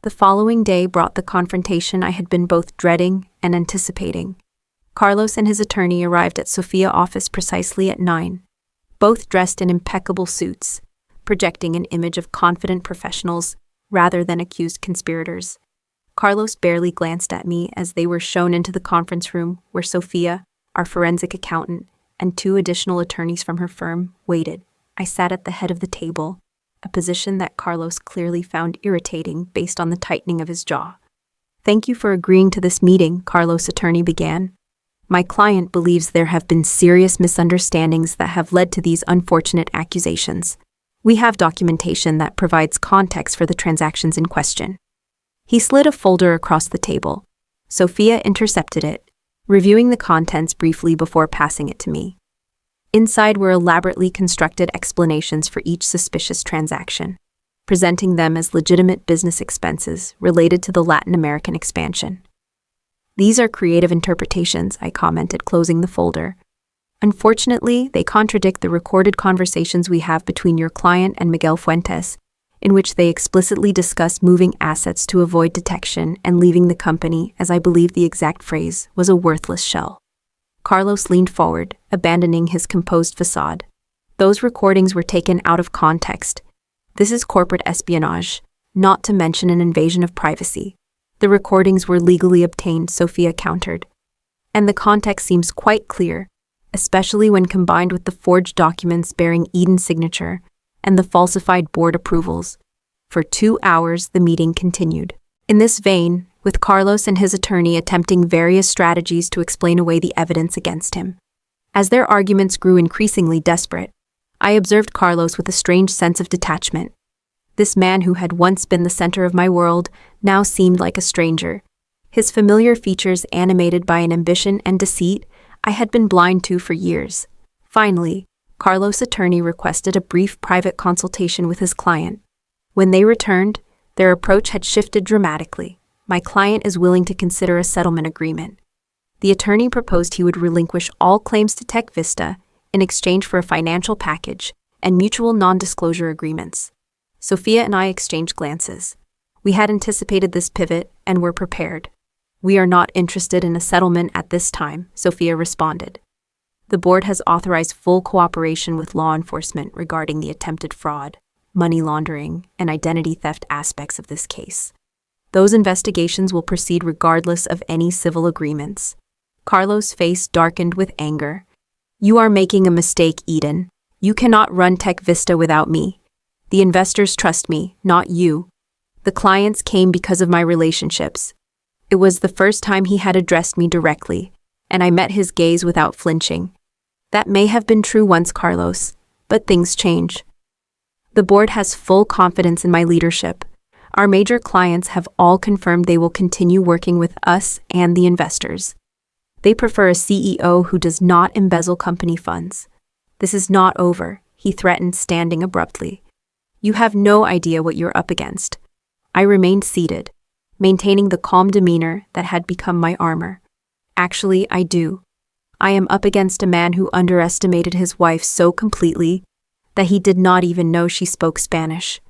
The following day brought the confrontation I had been both dreading and anticipating. Carlos and his attorney arrived at Sophia's office precisely at 9, both dressed in impeccable suits, projecting an image of confident professionals rather than accused conspirators. Carlos barely glanced at me as they were shown into the conference room where Sophia, our forensic accountant, and 2 additional attorneys from her firm waited. I sat at the head of the table, a position that Carlos clearly found irritating based on the tightening of his jaw. "Thank you for agreeing to this meeting," Carlos' attorney began. "My client believes there have been serious misunderstandings that have led to these unfortunate accusations. We have documentation that provides context for the transactions in question." He slid a folder across the table. Sophia intercepted it, reviewing the contents briefly before passing it to me. Inside were elaborately constructed explanations for each suspicious transaction, presenting them as legitimate business expenses related to the Latin American expansion. "These are creative interpretations," I commented, closing the folder. "Unfortunately, they contradict the recorded conversations we have between your client and Miguel Fuentes, in which they explicitly discuss moving assets to avoid detection and leaving the company, as I believe the exact phrase was, a worthless shell." Carlos leaned forward, abandoning his composed facade. "Those recordings were taken out of context. This is corporate espionage, not to mention an invasion of privacy. The recordings were legally obtained," Sophia countered. "And the context seems quite clear, especially when combined with the forged documents bearing Eden's signature and the falsified board approvals." For 2 hours, the meeting continued. In this vein, with Carlos and his attorney attempting various strategies to explain away the evidence against him. As their arguments grew increasingly desperate, I observed Carlos with a strange sense of detachment. This man who had once been the center of my world now seemed like a stranger, his familiar features animated by an ambition and deceit I had been blind to for years. Finally, Carlos' attorney requested a brief private consultation with his client. When they returned, their approach had shifted dramatically. "My client is willing to consider a settlement agreement." The attorney proposed he would relinquish all claims to TechVista in exchange for a financial package and mutual non-disclosure agreements. Sophia and I exchanged glances. We had anticipated this pivot and were prepared. "We are not interested in a settlement at this time," Sophia responded. "The board has authorized full cooperation with law enforcement regarding the attempted fraud, money laundering, and identity theft aspects of this case. Those investigations will proceed regardless of any civil agreements." Carlos' face darkened with anger. "You are making a mistake, Eden. You cannot run TechVista without me. The investors trust me, not you. The clients came because of my relationships." It was the first time he had addressed me directly, and I met his gaze without flinching. "That may have been true once, Carlos, but things change. The board has full confidence in my leadership. Our major clients have all confirmed they will continue working with us and the investors. They prefer a CEO who does not embezzle company funds. This is not over, he threatened, standing abruptly. You have no idea what you're up against. I remained seated, maintaining the calm demeanor that had become my armor. Actually, I do. I am up against a man who underestimated his wife so completely that he did not even know she spoke Spanish.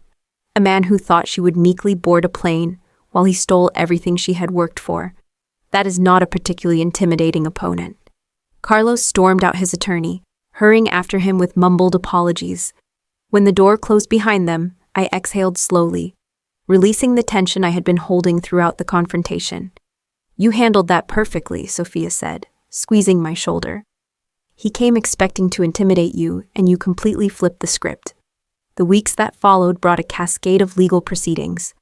A man who thought she would meekly board a plane while he stole everything she had worked for. That is not a particularly intimidating opponent. Carlos stormed out, his attorney, hurrying after him with mumbled apologies. When the door closed behind them, I exhaled slowly, releasing the tension I had been holding throughout the confrontation. You handled that perfectly, Sophia said, squeezing my shoulder. He came expecting to intimidate you, and you completely flipped the script. The weeks that followed brought a cascade of legal proceedings.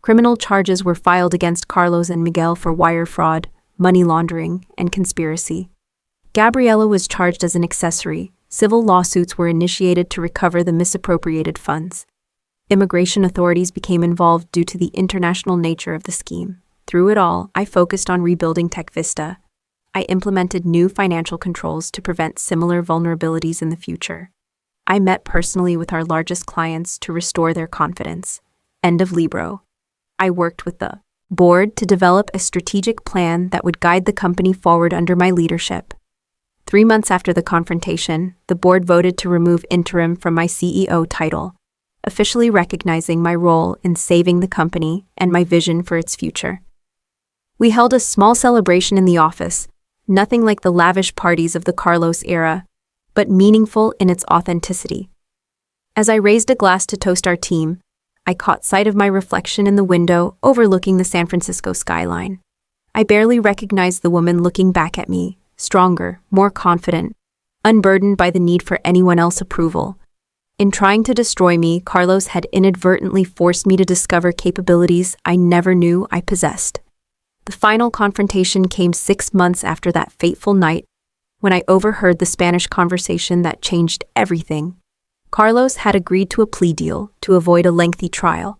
Criminal charges were filed against Carlos and Miguel for wire fraud, money laundering, and conspiracy. Gabriela was charged as an accessory. Civil lawsuits were initiated to recover the misappropriated funds. Immigration authorities became involved due to the international nature of the scheme. Through it all, I focused on rebuilding Tech Vista. I implemented new financial controls to prevent similar vulnerabilities in the future. I met personally with our largest clients to restore their confidence. End of Libro. I worked with the board to develop a strategic plan that would guide the company forward under my leadership. 3 months after the confrontation, the board voted to remove interim from my CEO title, officially recognizing my role in saving the company and my vision for its future. We held a small celebration in the office, nothing like the lavish parties of the Carlos era, but meaningful in its authenticity. As I raised a glass to toast our team, I caught sight of my reflection in the window overlooking the San Francisco skyline. I barely recognized the woman looking back at me, stronger, more confident, unburdened by the need for anyone else's approval. In trying to destroy me, Carlos had inadvertently forced me to discover capabilities I never knew I possessed. The final confrontation came 6 months after that fateful night, when I overheard the Spanish conversation that changed everything. Carlos had agreed to a plea deal to avoid a lengthy trial,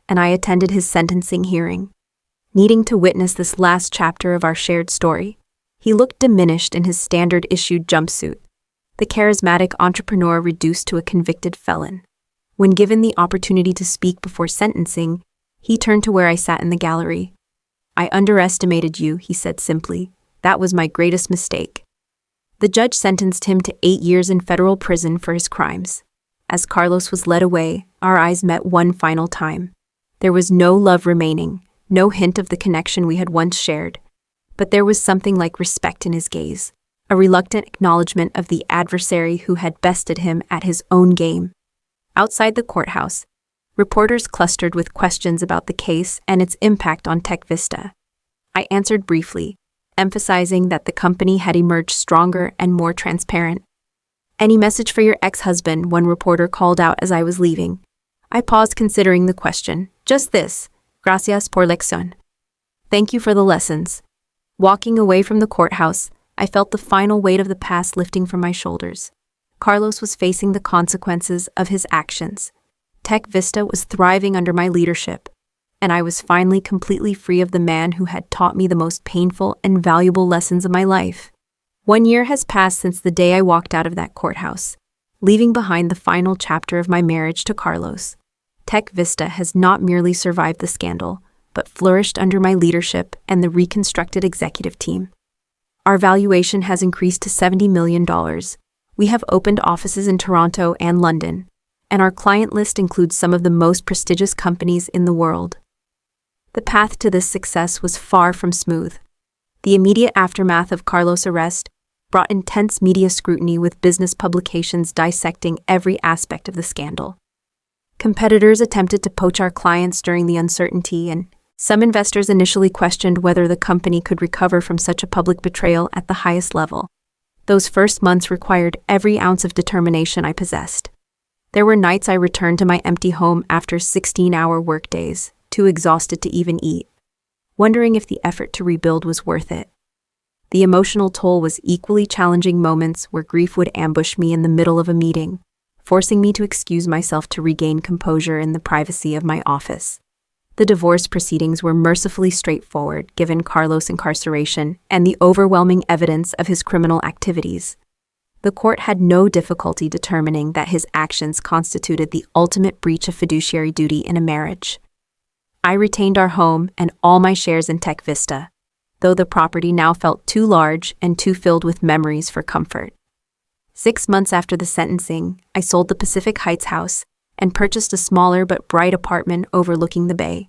and I attended his sentencing hearing. Needing to witness this last chapter of our shared story, he looked diminished in his standard-issued jumpsuit, the charismatic entrepreneur reduced to a convicted felon. When given the opportunity to speak before sentencing, he turned to where I sat in the gallery. I underestimated you, he said simply. That was my greatest mistake. The judge sentenced him to 8 years in federal prison for his crimes. As Carlos was led away, our eyes met one final time. There was no love remaining, no hint of the connection we had once shared. But there was something like respect in his gaze, a reluctant acknowledgement of the adversary who had bested him at his own game. Outside the courthouse, reporters clustered with questions about the case and its impact on Tech Vista. I answered briefly, emphasizing that the company had emerged stronger and more transparent. Any message for your ex-husband? One reporter called out as I was leaving. I paused, considering the question. Just this. Gracias por lección. Thank you for the lessons. Walking away from the courthouse, I felt the final weight of the past lifting from my shoulders. Carlos was facing the consequences of his actions. Tech Vista was thriving under my leadership, and I was finally completely free of the man who had taught me the most painful and valuable lessons of my life. 1 year has passed since the day I walked out of that courthouse, leaving behind the final chapter of my marriage to Carlos. Tech Vista has not merely survived the scandal, but flourished under my leadership and the reconstructed executive team. Our valuation has increased to $70 million. We have opened offices in Toronto and London, and our client list includes some of the most prestigious companies in the world. The path to this success was far from smooth. The immediate aftermath of Carlos' arrest brought intense media scrutiny, with business publications dissecting every aspect of the scandal. Competitors attempted to poach our clients during the uncertainty, and some investors initially questioned whether the company could recover from such a public betrayal at the highest level. Those first months required every ounce of determination I possessed. There were nights I returned to my empty home after 16-hour workdays, too exhausted to even eat, wondering if the effort to rebuild was worth it. The emotional toll was equally challenging. Moments where grief would ambush me in the middle of a meeting, forcing me to excuse myself to regain composure in the privacy of my office. The divorce proceedings were mercifully straightforward given Carlos' incarceration and the overwhelming evidence of his criminal activities. The court had no difficulty determining that his actions constituted the ultimate breach of fiduciary duty in a marriage. I retained our home and all my shares in Tech Vista, though the property now felt too large and too filled with memories for comfort. 6 months after the sentencing, I sold the Pacific Heights house and purchased a smaller but bright apartment overlooking the bay.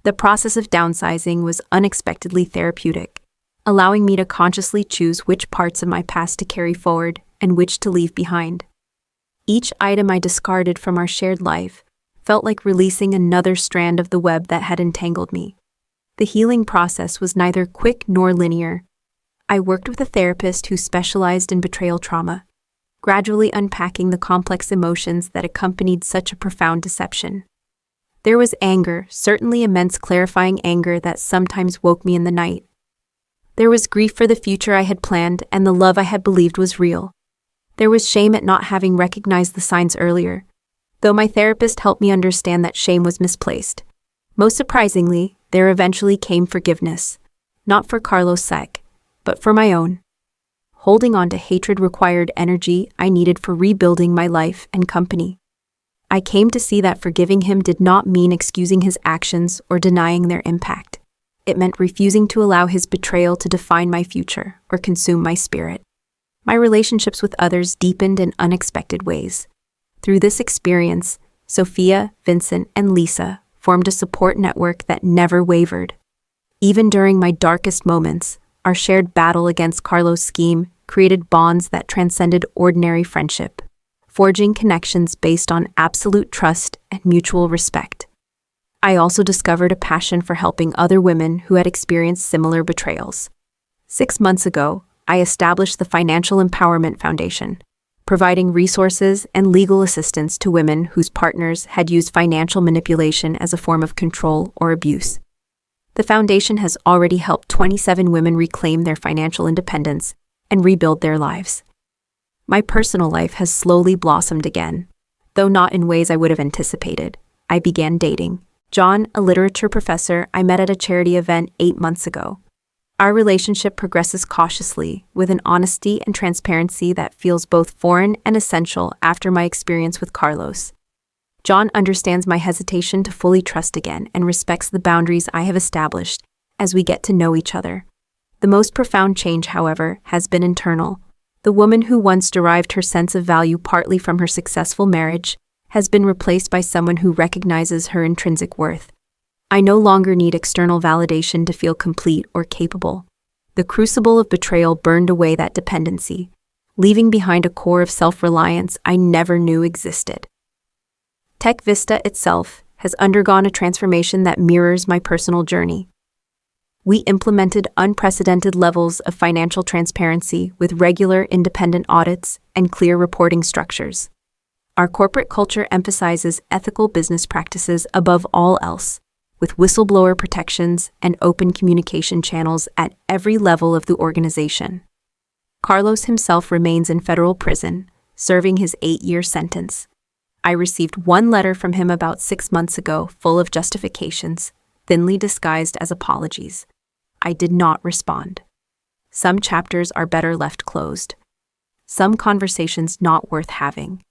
The process of downsizing was unexpectedly therapeutic, allowing me to consciously choose which parts of my past to carry forward and which to leave behind. Each item I discarded from our shared life felt like releasing another strand of the web that had entangled me. The healing process was neither quick nor linear. I worked with a therapist who specialized in betrayal trauma, gradually unpacking the complex emotions that accompanied such a profound deception. There was anger, certainly immense clarifying anger that sometimes woke me in the night. There was grief for the future I had planned and the love I had believed was real. There was shame at not having recognized the signs earlier, though my therapist helped me understand that shame was misplaced. Most surprisingly, there eventually came forgiveness, not for Carlos' sake, but for my own. Holding on to hatred required energy I needed for rebuilding my life and company. I came to see that forgiving him did not mean excusing his actions or denying their impact. It meant refusing to allow his betrayal to define my future or consume my spirit. My relationships with others deepened in unexpected ways. Through this experience, Sophia, Vincent, and Lisa formed a support network that never wavered. Even during my darkest moments, our shared battle against Carlos' scheme created bonds that transcended ordinary friendship, forging connections based on absolute trust and mutual respect. I also discovered a passion for helping other women who had experienced similar betrayals. 6 months ago, I established the Financial Empowerment Foundation, providing resources and legal assistance to women whose partners had used financial manipulation as a form of control or abuse. The foundation has already helped 27 women reclaim their financial independence and rebuild their lives. My personal life has slowly blossomed again, though not in ways I would have anticipated. I began dating John, a literature professor I met at a charity event 8 months ago. Our relationship progresses cautiously, with an honesty and transparency that feels both foreign and essential after my experience with Carlos. John understands my hesitation to fully trust again and respects the boundaries I have established as we get to know each other. The most profound change, however, has been internal. The woman who once derived her sense of value partly from her successful marriage has been replaced by someone who recognizes her intrinsic worth. I no longer need external validation to feel complete or capable. The crucible of betrayal burned away that dependency, leaving behind a core of self-reliance I never knew existed. Tech Vista itself has undergone a transformation that mirrors my personal journey. We implemented unprecedented levels of financial transparency with regular independent audits and clear reporting structures. Our corporate culture emphasizes ethical business practices above all else, with whistleblower protections and open communication channels at every level of the organization. Carlos himself remains in federal prison, serving his 8-year sentence. I received one letter from him about 6 months ago, full of justifications, thinly disguised as apologies. I did not respond. Some chapters are better left closed. Some conversations not worth having.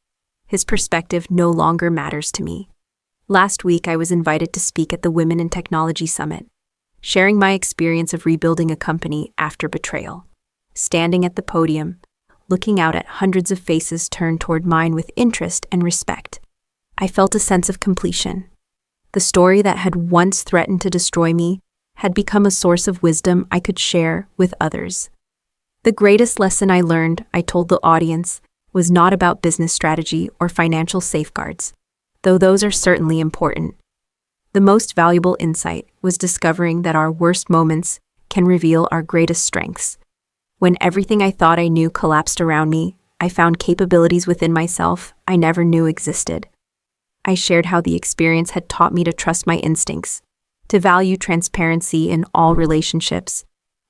His perspective no longer matters to me. Last week, I was invited to speak at the Women in Technology Summit, sharing my experience of rebuilding a company after betrayal. Standing at the podium, looking out at hundreds of faces turned toward mine with interest and respect, I felt a sense of completion. The story that had once threatened to destroy me had become a source of wisdom I could share with others. The greatest lesson I learned, I told the audience, was not about business strategy or financial safeguards, though those are certainly important. The most valuable insight was discovering that our worst moments can reveal our greatest strengths. When everything I thought I knew collapsed around me, I found capabilities within myself I never knew existed. I shared how the experience had taught me to trust my instincts, to value transparency in all relationships,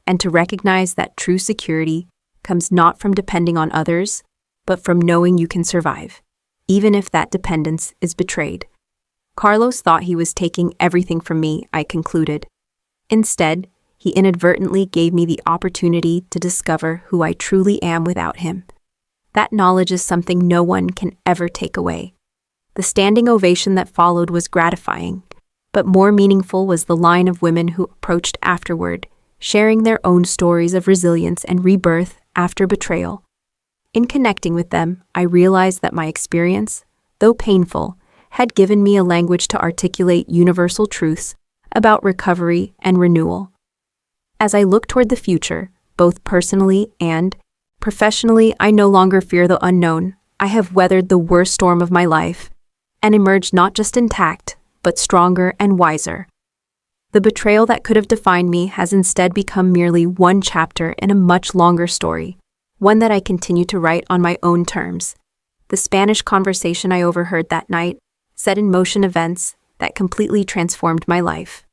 and to recognize that true security comes not from depending on others, but from knowing you can survive, even if that dependence is betrayed. Carlos thought he was taking everything from me, I concluded. Instead, he inadvertently gave me the opportunity to discover who I truly am without him. That knowledge is something no one can ever take away. The standing ovation that followed was gratifying, but more meaningful was the line of women who approached afterward, sharing their own stories of resilience and rebirth after betrayal. In connecting with them, I realized that my experience, though painful, had given me a language to articulate universal truths about recovery and renewal. As I look toward the future, both personally and professionally, I no longer fear the unknown. I have weathered the worst storm of my life and emerged not just intact, but stronger and wiser. The betrayal that could have defined me has instead become merely one chapter in a much longer story, one that I continue to write on my own terms. The Spanish conversation I overheard that night set in motion events that completely transformed my life.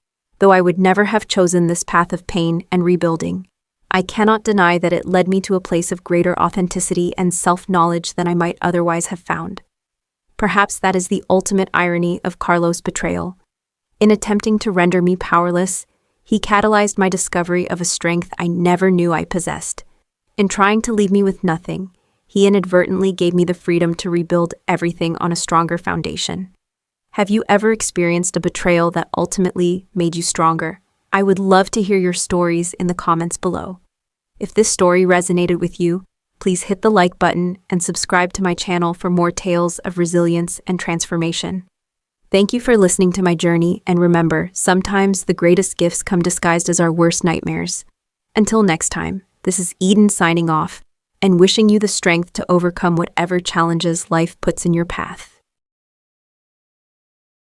Though I would never have chosen this path of pain and rebuilding, I cannot deny that it led me to a place of greater authenticity and self-knowledge than I might otherwise have found. Perhaps that is the ultimate irony of Carlos' betrayal. In attempting to render me powerless, he catalyzed my discovery of a strength I never knew I possessed. In trying to leave me with nothing, he inadvertently gave me the freedom to rebuild everything on a stronger foundation. Have you ever experienced a betrayal that ultimately made you stronger? I would love to hear your stories in the comments below. If this story resonated with you, please hit the like button and subscribe to my channel for more tales of resilience and transformation. Thank you for listening to my journey, and remember, sometimes the greatest gifts come disguised as our worst nightmares. Until next time, this is Eden signing off and wishing you the strength to overcome whatever challenges life puts in your path.